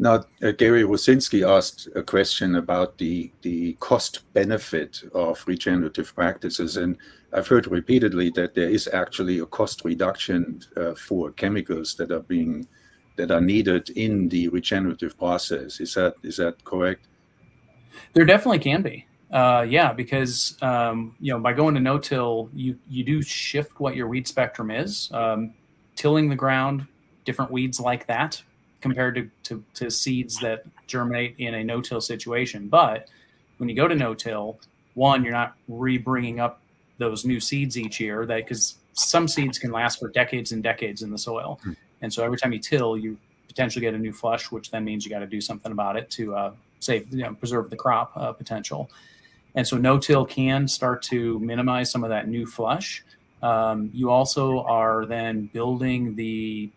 Now, Gary Wosinski asked a question about the cost benefit of regenerative practices, and I've heard repeatedly that there is actually a cost reduction for chemicals that are needed in the regenerative process. Is that correct? There definitely can be. Yeah, because by going to no-till, you do shift what your weed spectrum is. Tilling the ground, different weeds like that, compared to seeds that germinate in a no-till situation. But when you go to no-till, one, you're not re-bringing up those new seeds each year, because some seeds can last for decades and decades in the soil. And so every time you till, you potentially get a new flush, which then means you got to do something about it to preserve the crop potential. And so no-till can start to minimize some of that new flush. You also are then building the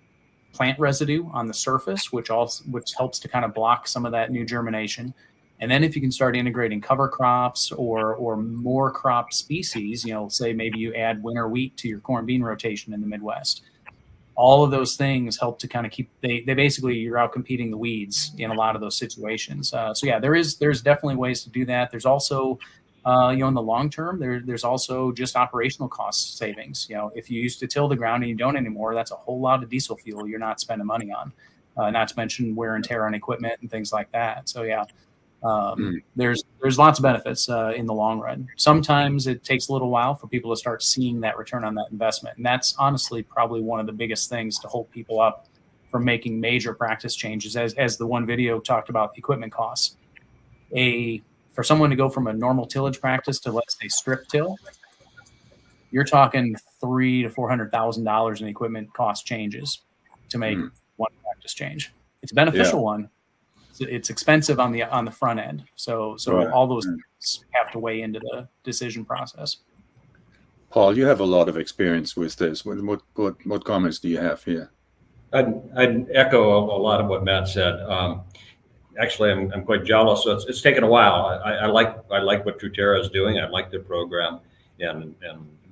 plant residue on the surface, which helps to kind of block some of that new germination. And then if you can start integrating cover crops or more crop species, say maybe you add winter wheat to your corn bean rotation in the Midwest, all of those things help to kind of they basically, you're out competing the weeds in a lot of those situations. So yeah, there's definitely ways to do that. There's also, in the long term, there's also just operational cost savings. If you used to till the ground and you don't anymore, that's a whole lot of diesel fuel you're not spending money on, not to mention wear and tear on equipment and things like that. So yeah, there's lots of benefits in the long run. Sometimes it takes a little while for people to start seeing that return on that investment. And that's honestly probably one of the biggest things to hold people up from making major practice changes, as the one video talked about equipment costs. For someone to go from a normal tillage practice to, let's say, strip till, you're talking $300,000 to $400,000 in equipment cost changes to make one practice change. It's a beneficial one. It's expensive on the front end. So right. All those things have to weigh into the decision process. Paul, you have a lot of experience with this. What comments do you have here? I'd echo a lot of what Matt said. Actually, I'm quite jealous. So it's taken a while. I like what Truterra is doing. I like their program, and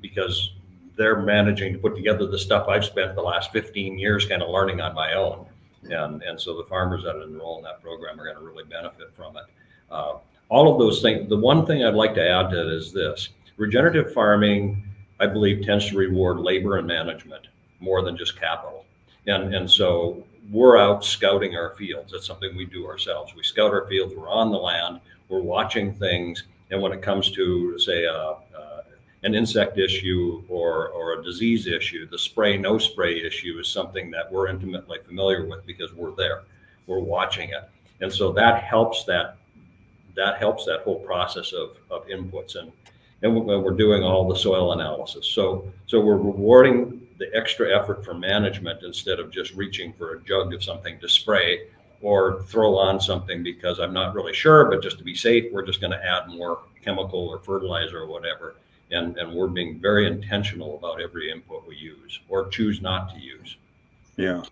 because they're managing to put together the stuff I've spent the last 15 years kind of learning on my own, and so the farmers that enroll in that program are going to really benefit from it. All of those things. The one thing I'd like to add to it is this: regenerative farming, I believe, tends to reward labor and management more than just capital, and so we're out scouting our fields. That's something we do ourselves. We scout our fields. We're on the land. We're watching things. And when it comes to, say, an insect issue or a disease issue, the spray, no spray issue is something that we're intimately familiar with because we're there. We're watching it. And so that helps that whole process of inputs. and we're doing all the soil analysis. So we're rewarding the extra effort for management instead of just reaching for a jug of something to spray or throw on something because I'm not really sure, but just to be safe, we're just going to add more chemical or fertilizer or whatever. And we're being very intentional about every input we use or choose not to use. Yeah.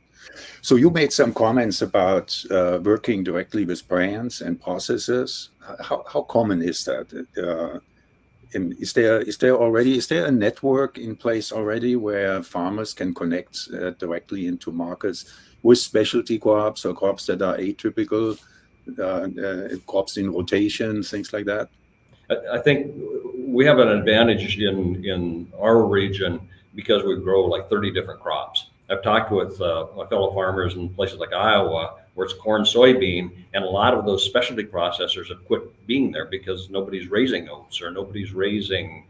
So you made some comments about working directly with brands and processors. How common is that? And is there a network in place already where farmers can connect directly into markets with specialty crops or crops that are atypical, crops in rotation, things like that? I think we have an advantage in our region because we grow like 30 different crops. I've talked with my fellow farmers in places like Iowa where it's corn, soybean, and a lot of those specialty processors have quit being there because nobody's raising oats or nobody's raising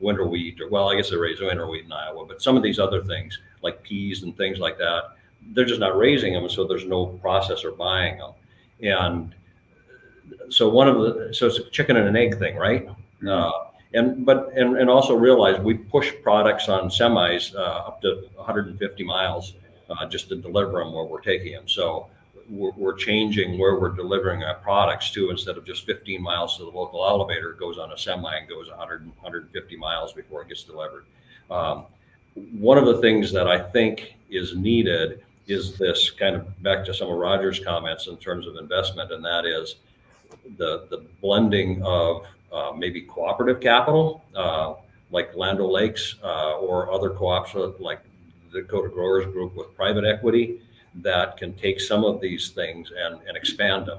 winter wheat. Or, well, I guess they raise winter wheat in Iowa, but some of these other things like peas and things like that, they're just not raising them, so there's no processor buying them. And so it's a chicken and an egg thing, right? And also realize we push products on semis up to 150 miles just to deliver them where we're taking them. So we're changing where we're delivering our products to. Instead of just 15 miles to the local elevator, it goes on a semi and goes 150 miles before it gets delivered. One of the things that I think is needed is this kind of back to some of Roger's comments in terms of investment, and that is the blending of maybe cooperative capital, like Land O'Lakes or other co-ops like the Dakota Growers Group with private equity that can take some of these things and expand them.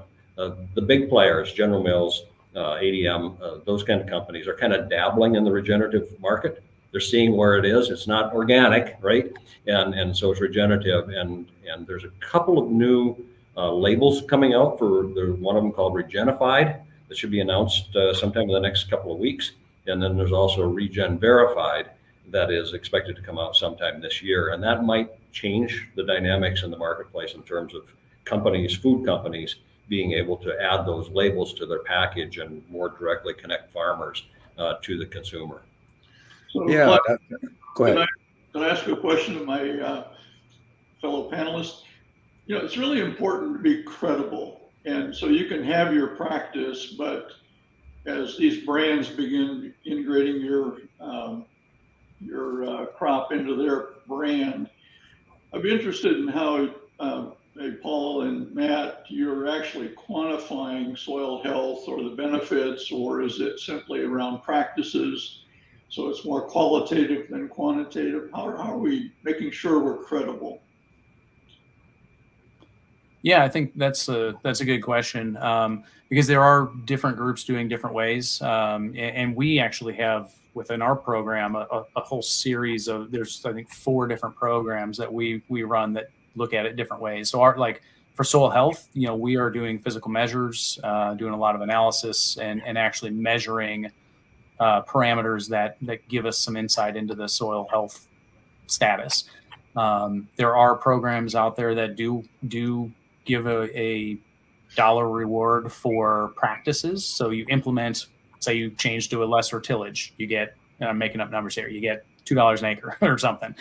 The big players, General Mills, ADM, those kind of companies are kind of dabbling in the regenerative market. They're seeing where it is. It's not organic, right? And so it's regenerative. And there's a couple of new labels coming out there's one of them called Regenified that should be announced sometime in the next couple of weeks. And then there's also Regen Verified that is expected to come out sometime this year. And that might change the dynamics in the marketplace in terms of food companies being able to add those labels to their package and more directly connect farmers to the consumer. So, Yeah, go ahead. Can I ask a question of my fellow panelists? It's really important to be credible. And so you can have your practice, but as these brands begin integrating your crop into their brand, I'd be interested in how, Paul and Matt, you're actually quantifying soil health or the benefits, or is it simply around practices? So it's more qualitative than quantitative. How are we making sure we're credible? Yeah, I think that's a good question because there are different groups doing different ways, and we actually have within our program a whole series of there's I think 4 different programs that we run that look at it different ways. So for soil health, we are doing physical measures, doing a lot of analysis, and actually measuring parameters that give us some insight into the soil health status. There are programs out there that do give a dollar reward for practices. So you implement, say you change to a lesser tillage, you get, and I'm making up numbers here, you get $2 an acre or something.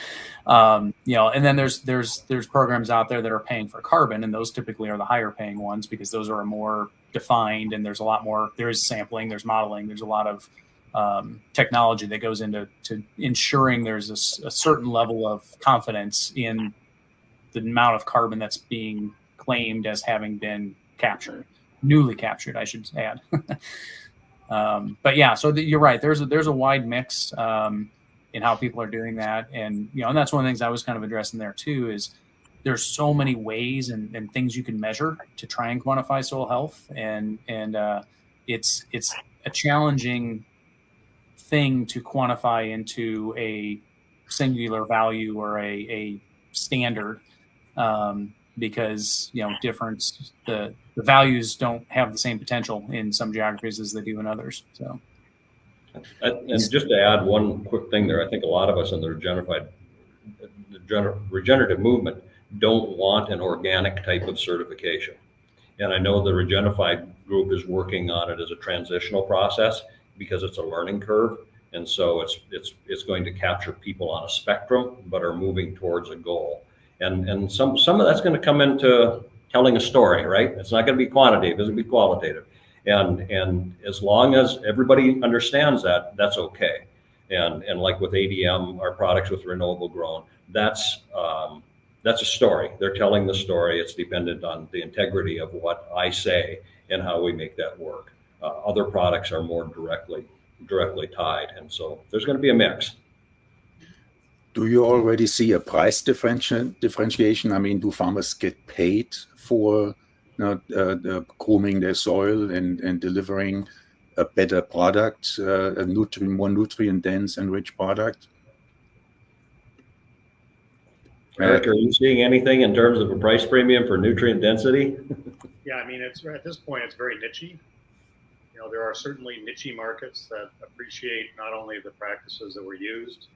And then there's programs out there that are paying for carbon, and those typically are the higher paying ones because those are more defined and there's a lot more, there is sampling, there's modeling, there's a lot of technology that goes into ensuring there's a certain level of confidence in the amount of carbon that's being claimed as having been newly captured, I should add. But yeah, so you're right. There's a wide mix in how people are doing that, and and that's one of the things I was kind of addressing there too. Is there's so many ways and things you can measure to try and quantify soil health, and it's a challenging thing to quantify into a singular value or a standard. Because the values don't have the same potential in some geographies as they do in others. So, and just to add one quick thing there, I think a lot of us in the regenerative movement don't want an organic type of certification. And I know the Regenified group is working on it as a transitional process. because it's a learning curve. And so it's going to capture people on a spectrum, but are moving towards a goal. And some of that's going to come into telling a story, right? It's not going to be quantitative, it's going to be qualitative. And as long as everybody understands that, that's okay. And like with ADM, our products with renewable grown, that's a story. They're telling the story. It's dependent on the integrity of what I say and how we make that work. Other products are more directly tied, and so there's going to be a mix. Do you already see a price differentiation? I mean, do farmers get paid for grooming their soil and delivering a better product, more nutrient dense and rich product? Eric, are you seeing anything in terms of a price premium for nutrient density? Yeah, I mean, it's at this point, it's very niche-y. You know, there are certainly niche markets that appreciate not only the practices that were used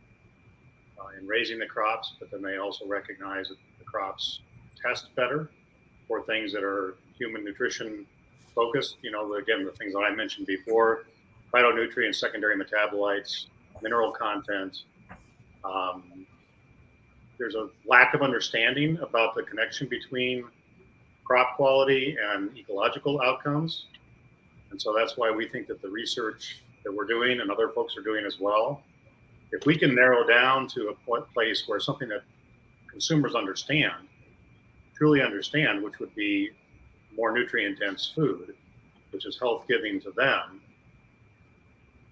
in raising the crops, but then they also recognize that the crops test better for things that are human nutrition focused. You know, again, the things that I mentioned before, phytonutrients, secondary metabolites, mineral content. There's a lack of understanding about the connection between crop quality and ecological outcomes. And so that's why we think that the research that we're doing and other folks are doing as well, if we can narrow down to a place where something that consumers understand, truly understand, which would be more nutrient dense food, which is health giving to them,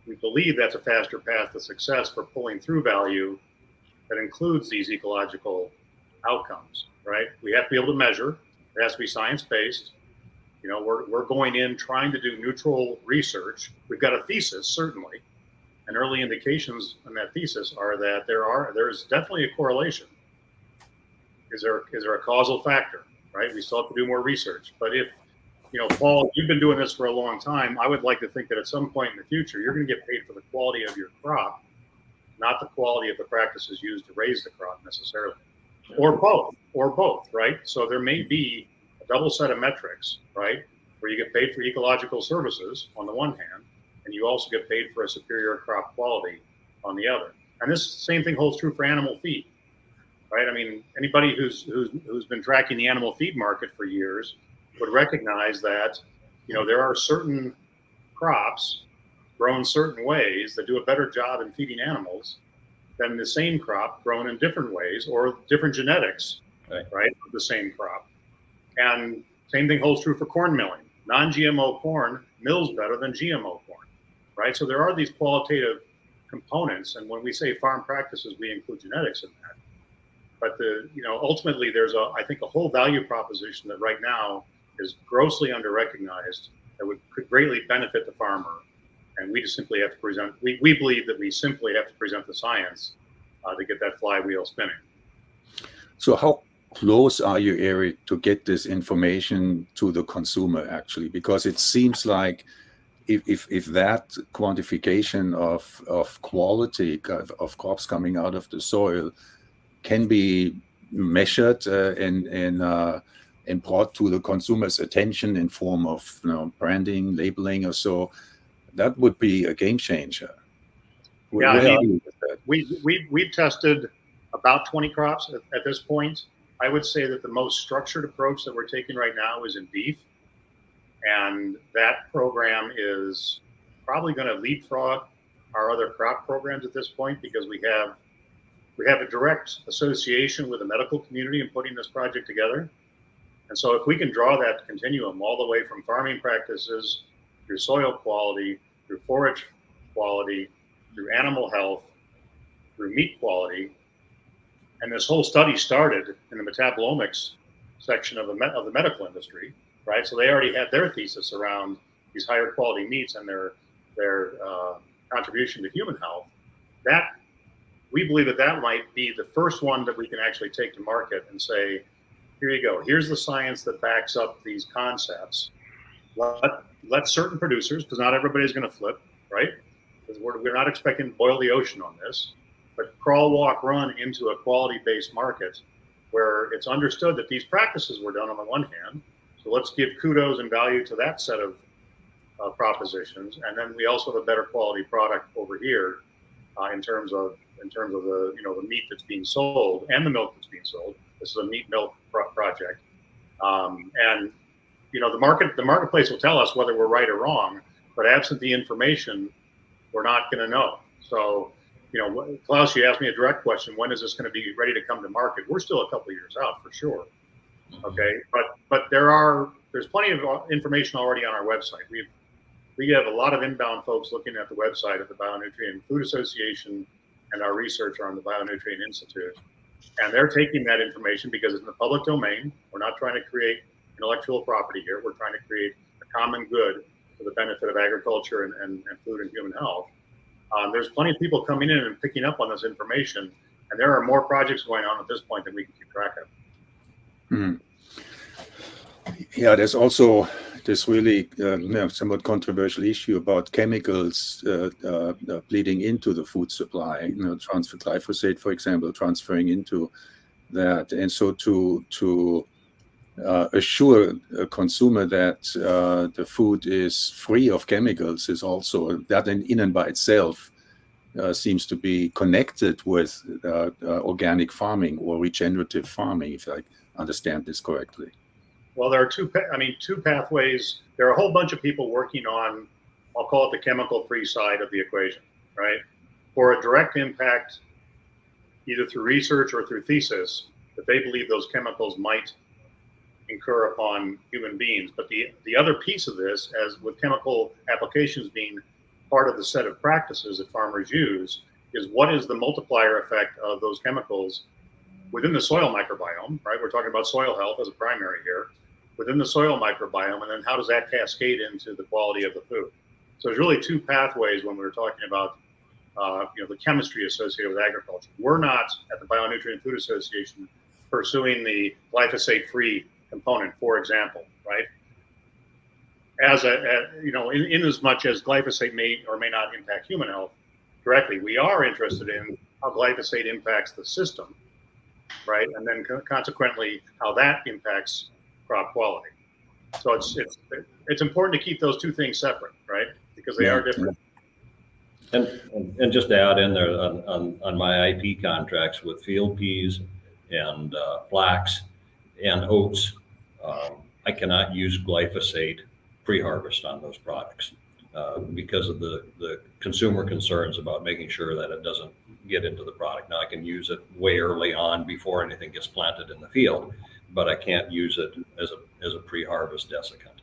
we believe that's a faster path to success for pulling through value that includes these ecological outcomes, right? We have to be able to measure. It has to be science-based. You know, we're going in trying to do neutral research. We've got a thesis, certainly, and early indications on that thesis are that there's definitely a correlation. Is there a causal factor, right? We still have to do more research. But if, you know, Paul, you've been doing this for a long time, I would like to think that at some point in the future, you're going to get paid for the quality of your crop, not the quality of the practices used to raise the crop necessarily. Or both, right? So there may be a double set of metrics, right? Where you get paid for ecological services on the one hand, and you also get paid for a superior crop quality on the other. And this same thing holds true for animal feed, right? I mean, anybody who's been tracking the animal feed market for years would recognize that, you know, there are certain crops grown certain ways that do a better job in feeding animals than the same crop grown in different ways or different genetics, right, of the same crop. And same thing holds true for corn milling. Non-GMO corn mills better than GMO corn, right? So there are these qualitative components, and when we say farm practices, we include genetics in that. But ultimately, there's I think a whole value proposition that right now is grossly under-recognized that could greatly benefit the farmer. And we just simply have to present, we believe that we simply have to present the science to get that flywheel spinning. So how close are you, Eric, to get this information to the consumer actually? Because it seems like if that quantification of quality of crops coming out of the soil can be measured and brought to the consumer's attention in form of branding, labeling, or so, that would be a game changer. Yeah, I mean, we've tested about 20 crops at this point. I would say that the most structured approach that we're taking right now is in beef. And that program is probably going to leapfrog our other crop programs at this point because we have a direct association with the medical community in putting this project together. And so if we can draw that continuum all the way from farming practices through soil quality, through forage quality, through animal health, through meat quality, and this whole study started in the metabolomics section of the medical industry, right? So they already had their thesis around these higher quality meats and their contribution to human health. That we believe that might be the first one that we can actually take to market and say, here you go. Here's the science that backs up these concepts. Let certain producers, because not everybody's going to flip, right? Because we're not expecting to boil the ocean on this, but crawl, walk, run into a quality-based market where it's understood that these practices were done on the one hand. So let's give kudos and value to that set of propositions, and then we also have a better quality product over here in terms of the the meat that's being sold and the milk that's being sold. This is a meat milk project, and the marketplace will tell us whether we're right or wrong. But absent the information, we're not going to know. So, Klaus, you asked me a direct question: when is this going to be ready to come to market? We're still a couple of years out for sure. Okay, but there's plenty of information already on our website. We have a lot of inbound folks looking at the website of the Bionutrient Food Association and our researcher on the Bionutrient Institute. And they're taking that information because it's in the public domain. We're not trying to create intellectual property here. We're trying to create a common good for the benefit of agriculture and food and human health. There's plenty of people coming in and picking up on this information. And there are more projects going on at this point than we can keep track of. Mm. Yeah, there's also this really somewhat controversial issue about chemicals bleeding into the food supply. Transfer glyphosate, for example, transferring into that, and so to assure a consumer that the food is free of chemicals is also that in and by itself seems to be connected with organic farming or regenerative farming, if I understand this correctly. Well, there are two pathways. There are a whole bunch of people working on, I'll call it the chemical-free side of the equation, right? For a direct impact, either through research or through thesis, that they believe those chemicals might incur upon human beings. But the other piece of this, as with chemical applications being part of the set of practices that farmers use, is what is the multiplier effect of those chemicals within the soil microbiome, right? We're talking about soil health as a primary here, within the soil microbiome, and then how does that cascade into the quality of the food? So there's really two pathways when we're talking about the chemistry associated with agriculture. We're not at the Bionutrient Food Association pursuing the glyphosate-free component, for example, right? In as much as glyphosate may or may not impact human health directly, we are interested in how glyphosate impacts the system, right? And then consequently, how that impacts crop quality. So it's important to keep those two things separate, right? Because they are different. And just to add in there on my IP contracts with field peas and flax and oats, I cannot use glyphosate pre-harvest on those products because of the consumer concerns about making sure that it doesn't get into the product. Now I can use it way early on before anything gets planted in the field, but I can't use it as a pre-harvest desiccant.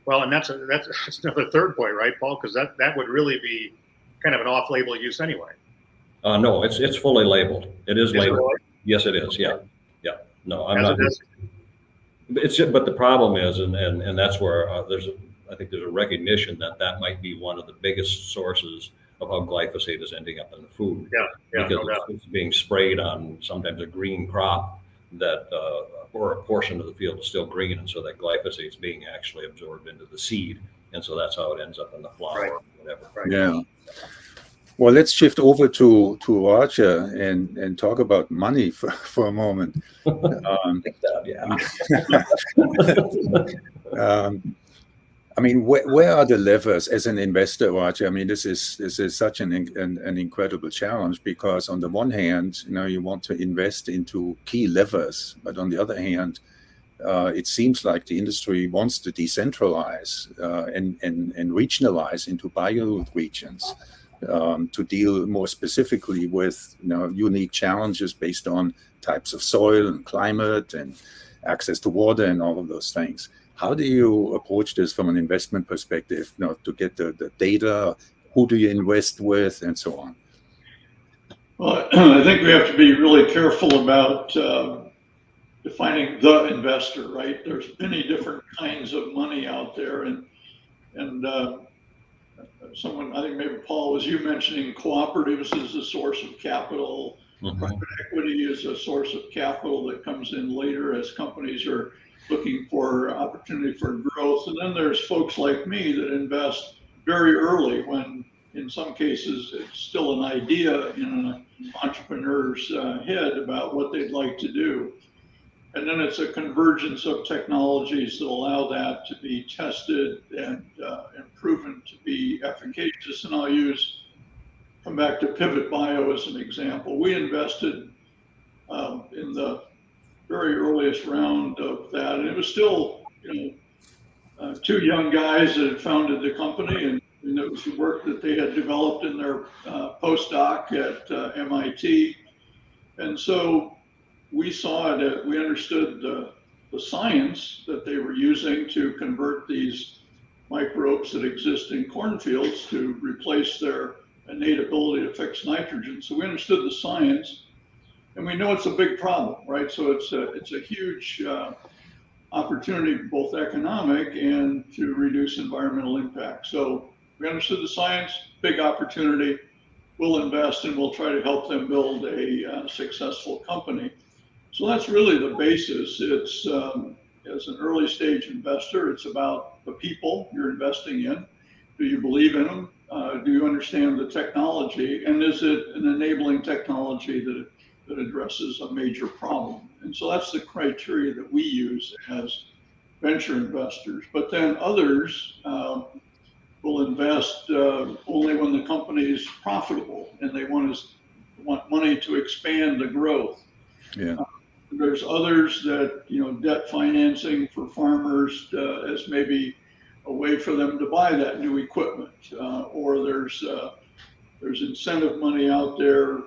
Well, and that's another third point, right, Paul? Because that would really be kind of an off-label use anyway. No, it's fully labeled. It is labeled. Really? Yes, it is. Yeah. No, I'm not. But the problem is, and that's where I think there's a recognition that might be one of the biggest sources of how glyphosate is ending up in the food. Yeah, because it's being sprayed on sometimes a green crop that or a portion of the field is still green, and so that glyphosate is being actually absorbed into the seed, and so that's how it ends up in the flower or whatever. Right. Yeah. Well, let's shift over to Roger and talk about money for a moment. I mean, where are the levers as an investor, Roger? I mean, this is such an incredible challenge because on the one hand, you want to invest into key levers, but on the other hand, it seems like the industry wants to decentralize and regionalize into bioregions to deal more specifically with unique challenges based on types of soil and climate and access to water and all of those things. How do you approach this from an investment perspective, to get the data? Who do you invest with and so on? Well, I think we have to be really careful about defining the investor, right? There's many different kinds of money out there, and someone, I think maybe Paul, was you mentioning cooperatives as a source of capital. Mm-hmm. Private equity is a source of capital that comes in later as companies are looking for opportunity for growth. And then there's folks like me that invest very early when in some cases it's still an idea in an entrepreneur's head about what they'd like to do. And then it's a convergence of technologies that allow that to be tested and proven to be efficacious. And come back to Pivot Bio as an example. We invested in the very earliest round of that, and it was still, two young guys that had founded the company, and it was the work that they had developed in their postdoc at MIT. And so we saw it, we understood the science that they were using to convert these microbes that exist in cornfields to replace their innate ability to fix nitrogen. So we understood the science, and we know it's a big problem, right? So it's a huge opportunity, both economic and to reduce environmental impact. So we understood the science, big opportunity. We'll invest and we'll try to help them build a successful company. So that's really the basis. It's as an early stage investor, it's about the people you're investing in. Do you believe in them? Do you understand the technology? And is it an enabling technology that addresses a major problem? And so that's the criteria that we use as venture investors. But then others will invest only when the company is profitable and they want money to expand the growth. Yeah. There's others that, debt financing for farmers as maybe a way for them to buy that new equipment, or there's incentive money out there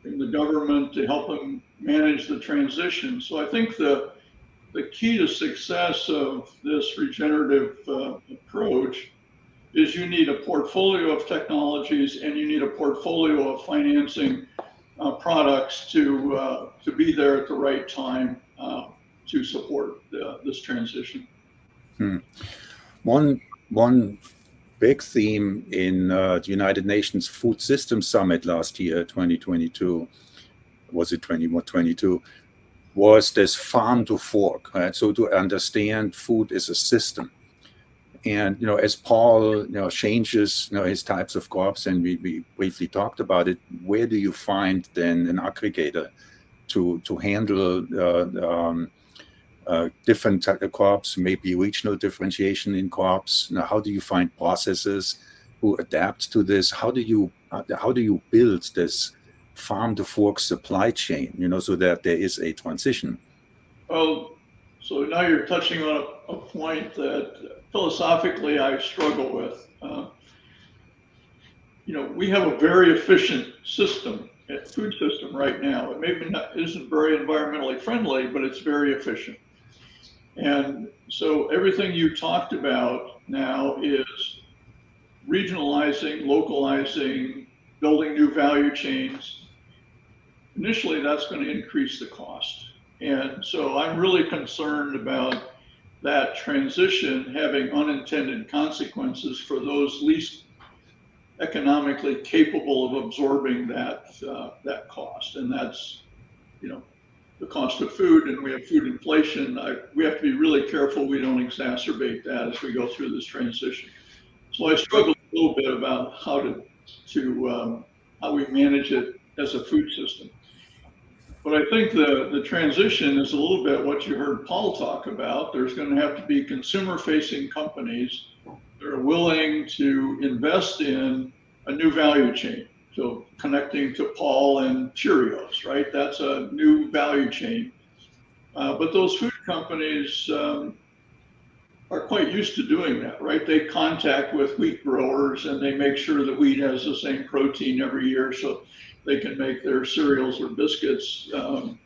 in the government to help them manage the transition. So I think the key to success of this regenerative approach is you need a portfolio of technologies and you need a portfolio of financing products to be there at the right time to support this transition. One big theme in the United Nations Food Systems Summit last year, 2022, was it 21-22, was this farm to fork, right? So to understand food as a system. And, as Paul, changes, his types of crops, and we briefly talked about it, where do you find then an aggregator to handle different type of crops, maybe regional differentiation in crops? Now, how do you find processes who adapt to this? How do you build this farm to fork supply chain, so that there is a transition? Well, so now you're touching on a point that philosophically I struggle with. We have a very efficient food system right now. It maybe isn't very environmentally friendly, but it's very efficient. And so everything you talked about now is regionalizing, localizing, building new value chains. Initially, that's going to increase the cost. And so I'm really concerned about that transition having unintended consequences for those least economically capable of absorbing that cost. And that's, the cost of food, and we have food inflation. We have to be really careful we don't exacerbate that as we go through this transition. So I struggle a little bit about how we manage it as a food system. But I think the transition is a little bit what you heard Paul talk about. There's going to have to be consumer-facing companies that are willing to invest in a new value chain. So connecting to Paul and Cheerios, right? That's a new value chain. But those food companies are quite used to doing that, right? They contact with wheat growers and they make sure that wheat has the same protein every year so they can make their cereals or biscuits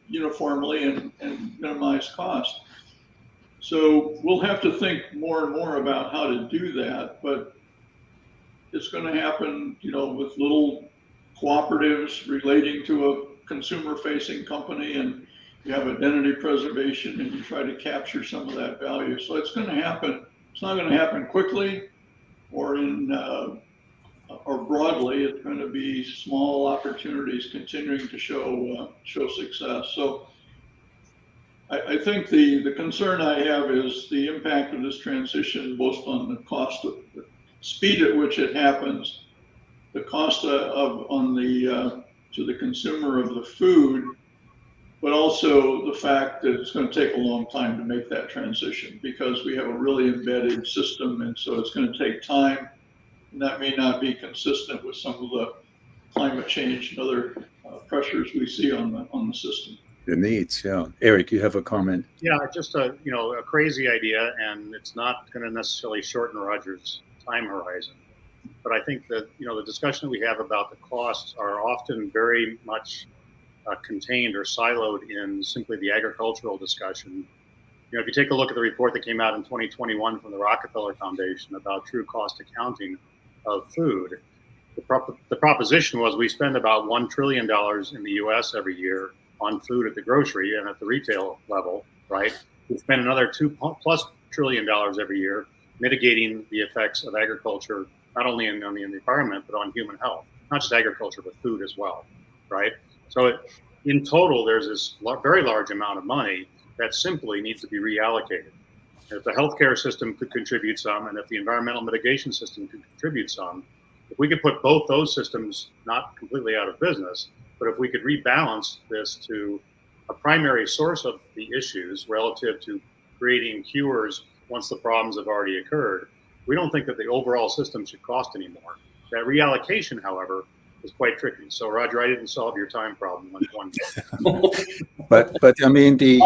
uniformly and minimize cost. So we'll have to think more and more about how to do that, but it's going to happen, with little cooperatives relating to a consumer-facing company, and you have identity preservation and you try to capture some of that value. So it's going to happen. It's not going to happen quickly or broadly. It's going to be small opportunities continuing to show success. So I think the concern I have is the impact of this transition, both on the cost of the speed at which it happens, the cost to the consumer of the food, but also the fact that it's going to take a long time to make that transition because we have a really embedded system, and so it's going to take time, and that may not be consistent with some of the climate change and other pressures we see on the system. The needs, yeah. Eric, you have a comment? Yeah, just a crazy idea, and it's not going to necessarily shorten Roger's time horizon. But I think that the discussion we have about the costs are often very much contained or siloed in simply the agricultural discussion. If you take a look at the report that came out in 2021 from the Rockefeller Foundation about true cost accounting of food, the proposition was we spend about $1 trillion in the U.S. every year on food at the grocery and at the retail level, right? We spend another $2+ trillion every year mitigating the effects of agriculture, not only on the environment, but on human health, not just agriculture, but food as well, right? So in total, there's this very large amount of money that simply needs to be reallocated. If the healthcare system could contribute some, and if the environmental mitigation system could contribute some, if we could put both those systems not completely out of business, but if we could rebalance this to a primary source of the issues relative to creating cures once the problems have already occurred, we don't think that the overall system should cost any more. That reallocation, however, is quite tricky. So, Roger, I didn't solve your time problem with one. But I mean the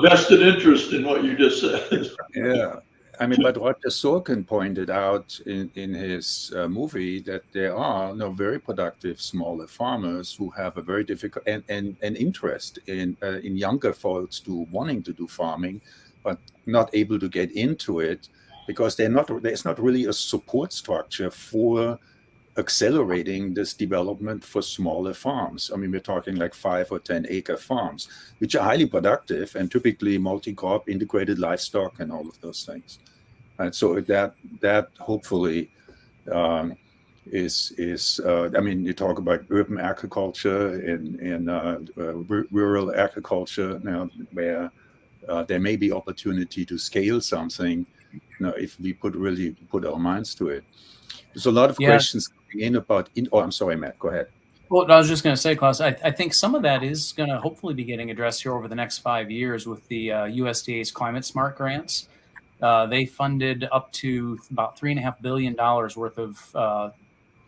vested interest in what you just said. Yeah, I mean, but Roger Sorkin pointed out in his movie that there are very productive smaller farmers who have a very difficult and interest in younger folks to wanting to do farming, but not able to get into it because there's not really a support structure for accelerating this development for smaller farms. I mean, we're talking like 5 or 10 acre farms, which are highly productive and typically multi-crop, integrated livestock, and all of those things. And so that hopefully is I mean, you talk about urban agriculture and rural agriculture now, where there may be opportunity to scale something, if we really put our minds to it. There's a lot of questions coming in about. Oh, I'm sorry, Matt. Go ahead. Well, I was just going to say, Klaus, I think some of that is going to hopefully be getting addressed here over the next 5 years with the USDA's Climate Smart grants. They funded up to about $3.5 billion worth of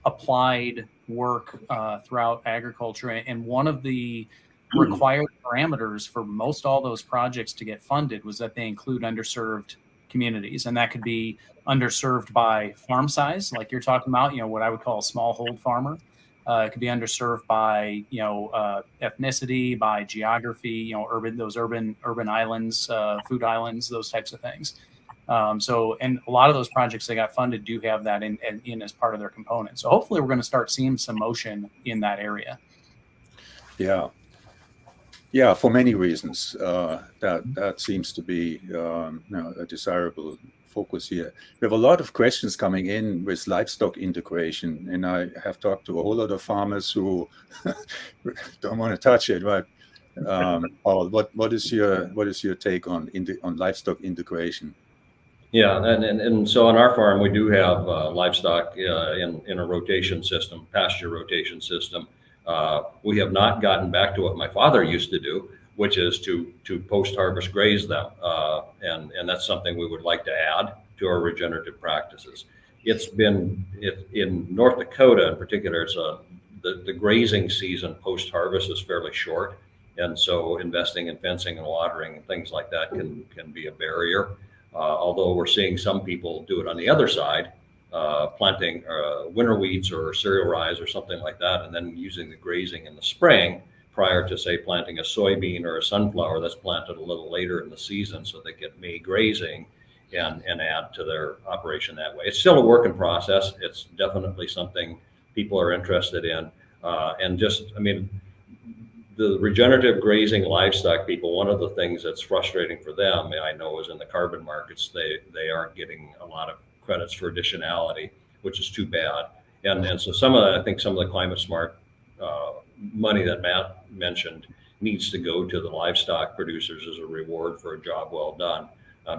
applied work throughout agriculture. And one of the required parameters for most all those projects to get funded was that they include underserved communities. And that could be underserved by farm size, like you're talking about, what I would call a smallhold farmer. It could be underserved by, ethnicity, by geography, urban islands, food islands, those types of things. And a lot of those projects that got funded do have that in as part of their component. So hopefully we're going to start seeing some motion in that area. Yeah, for many reasons, that seems to be a desirable focus here. We have a lot of questions coming in with livestock integration, and I have talked to a whole lot of farmers who don't want to touch it. But Paul, what is your take on livestock integration? Yeah, and so on our farm we do have livestock in a rotation system, pasture rotation system. We have not gotten back to what my father used to do, which is to post-harvest graze them, and that's something we would like to add to our regenerative practices. It's been in North Dakota in particular. It's the grazing season post-harvest is fairly short, and so investing in fencing and watering and things like that can be a barrier. Although we're seeing some people do it on the other side, planting winter wheats or cereal rye or something like that, and then using the grazing in the spring prior to, say, planting a soybean or a sunflower that's planted a little later in the season, so they get May grazing and add to their operation that way. It's still a work in process. It's definitely something people are interested in. And just, I mean, the regenerative grazing livestock people, one of the things that's frustrating for them, I know, is in the carbon markets, they aren't getting a lot of credits for additionality, which is too bad. And so I think some of the climate smart money that Matt mentioned needs to go to the livestock producers as a reward for a job well done,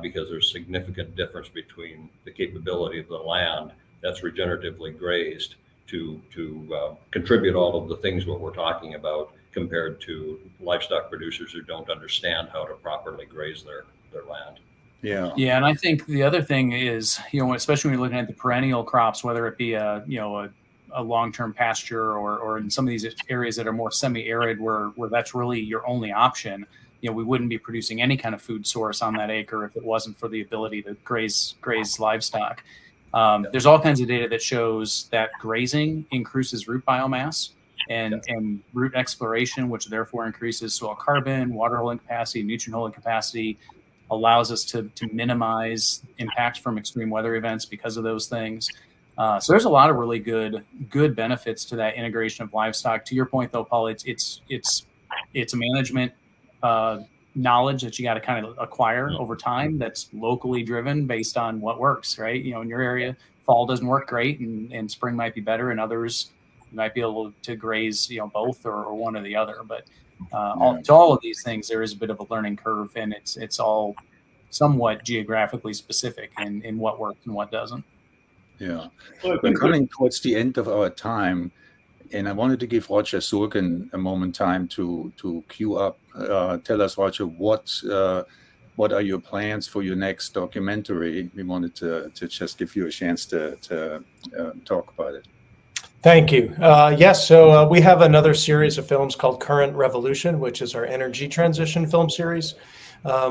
because there's significant difference between the capability of the land that's regeneratively grazed to contribute all of the things what we're talking about compared to livestock producers who don't understand how to properly graze their land. Yeah. Yeah, and I think the other thing is, especially when you're looking at the perennial crops, whether it be a long-term pasture or in some of these areas that are more semi-arid where that's really your only option, we wouldn't be producing any kind of food source on that acre if it wasn't for the ability to graze livestock. There's all kinds of data that shows that grazing increases root biomass and root exploration, which therefore increases soil carbon, water holding capacity, nutrient holding capacity, allows us to minimize impacts from extreme weather events because of those things. So there's a lot of really good benefits to that integration of livestock. To your point, though, Paul, it's a management knowledge that you got to kind of acquire over time. That's locally driven based on what works, right? In your area, fall doesn't work great, and spring might be better, and others you might be able to graze, both or one or the other. But to all of these things, there is a bit of a learning curve, and it's all somewhat geographically specific in what works and what doesn't. Yeah, we're coming towards the end of our time, and I wanted to give Roger Sorkin a moment time to queue up. Tell us, Roger, what are your plans for your next documentary? We wanted to just give you a chance to talk about it. Thank you. Yes, so we have another series of films called Current Revolution, which is our energy transition film series.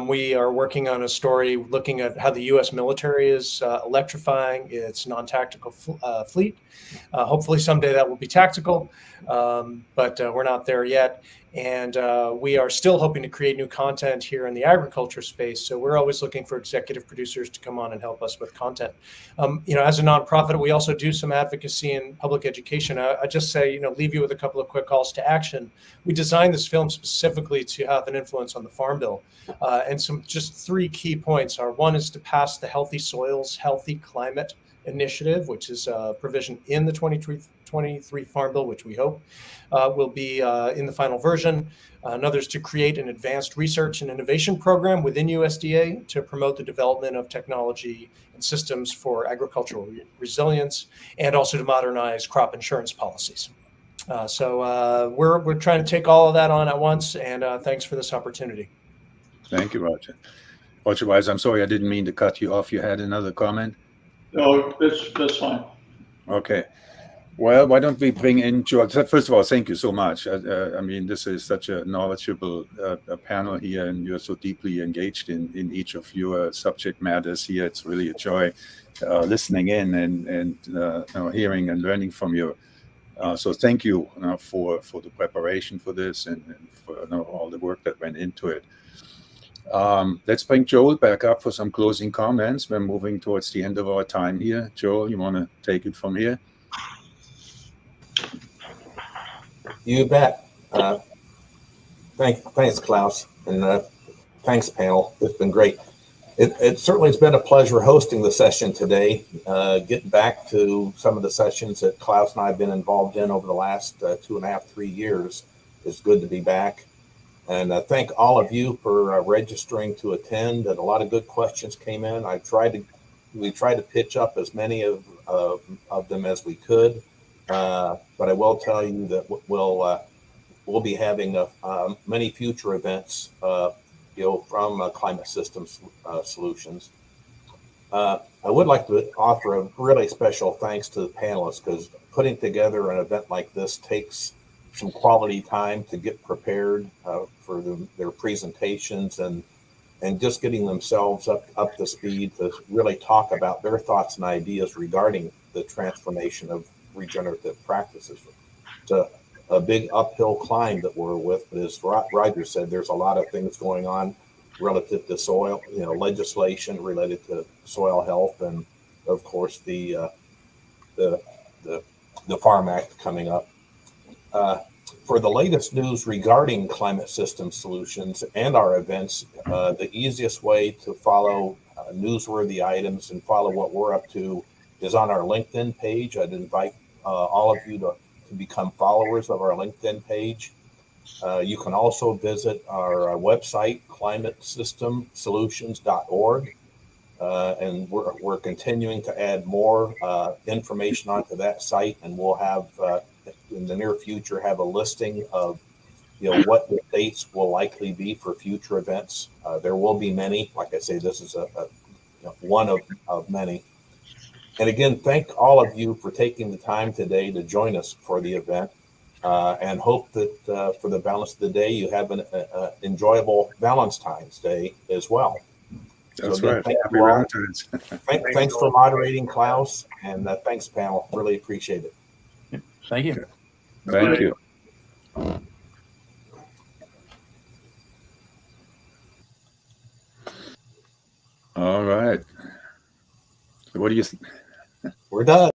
We are working on a story looking at how the U.S. military is electrifying its non-tactical fleet. Hopefully someday that will be tactical, but we're not there yet. And we are still hoping to create new content here in the agriculture space. So we're always looking for executive producers to come on and help us with content. As a nonprofit, we also do some advocacy in public education. I just say, leave you with a couple of quick calls to action. We designed this film specifically to have an influence on the Farm Bill. And just 3 key points are: one is to pass the Healthy Soils, Healthy Climate Initiative, which is a provision in the 2023 Farm Bill, which we hope will be in the final version. Another is to create an advanced research and innovation program within USDA to promote the development of technology and systems for agricultural resilience, and also to modernize crop insurance policies. So we're trying to take all of that on at once, and thanks for this opportunity. Thank you, Roger. Roger Wise, I'm sorry, I didn't mean to cut you off. You had another comment? No, that's fine. Okay. Well, why don't we bring in George? First of all, thank you so much. I mean, this is such a knowledgeable panel here, and you're so deeply engaged in each of your subject matters here. It's really a joy listening in and hearing and learning from you. So thank you for the preparation for this and for all the work that went into it. Let's bring Joel back up for some closing comments. We're moving towards the end of our time here. Joel, you want to take it from here? You bet. Thanks, Klaus, and thanks, panel. It's been great. It certainly has been a pleasure hosting the session today. Getting back to some of the sessions that Klaus and I have been involved in over the last 2.5, 3 years. It's good to be back. And thank all of you for registering to attend. And a lot of good questions came in. We tried to pitch up as many of them as we could. But I will tell you that we'll be having many future events, from Climate Systems Solutions. I would like to offer a really special thanks to the panelists, because putting together an event like this takes some quality time to get prepared for their presentations and just getting themselves up to speed to really talk about their thoughts and ideas regarding the transformation of regenerative practices. It's a big uphill climb that we're with, but as Roger said, there's a lot of things going on relative to soil, legislation related to soil health, and of course the Farm Act coming up. For the latest news regarding Climate System Solutions and our events, the easiest way to follow newsworthy items and follow what we're up to is on our LinkedIn page. I'd invite all of you to become followers of our LinkedIn page. You can also visit our website, climatesystemsolutions.org. and we're continuing to add more information onto that site, and we'll have in the near future have a listing of what the dates will likely be for future events. There will be many. Like I say, this is one of many. And again, thank all of you for taking the time today to join us for the event, and hope that for the balance of the day you have an enjoyable Valentine's Day as well. That's so again, right. Thank Happy you all. Valentine's. Thanks for moderating, Klaus, and thanks, panel. Really appreciate it. Thank you. Thank you. All right. What do you think? We're done.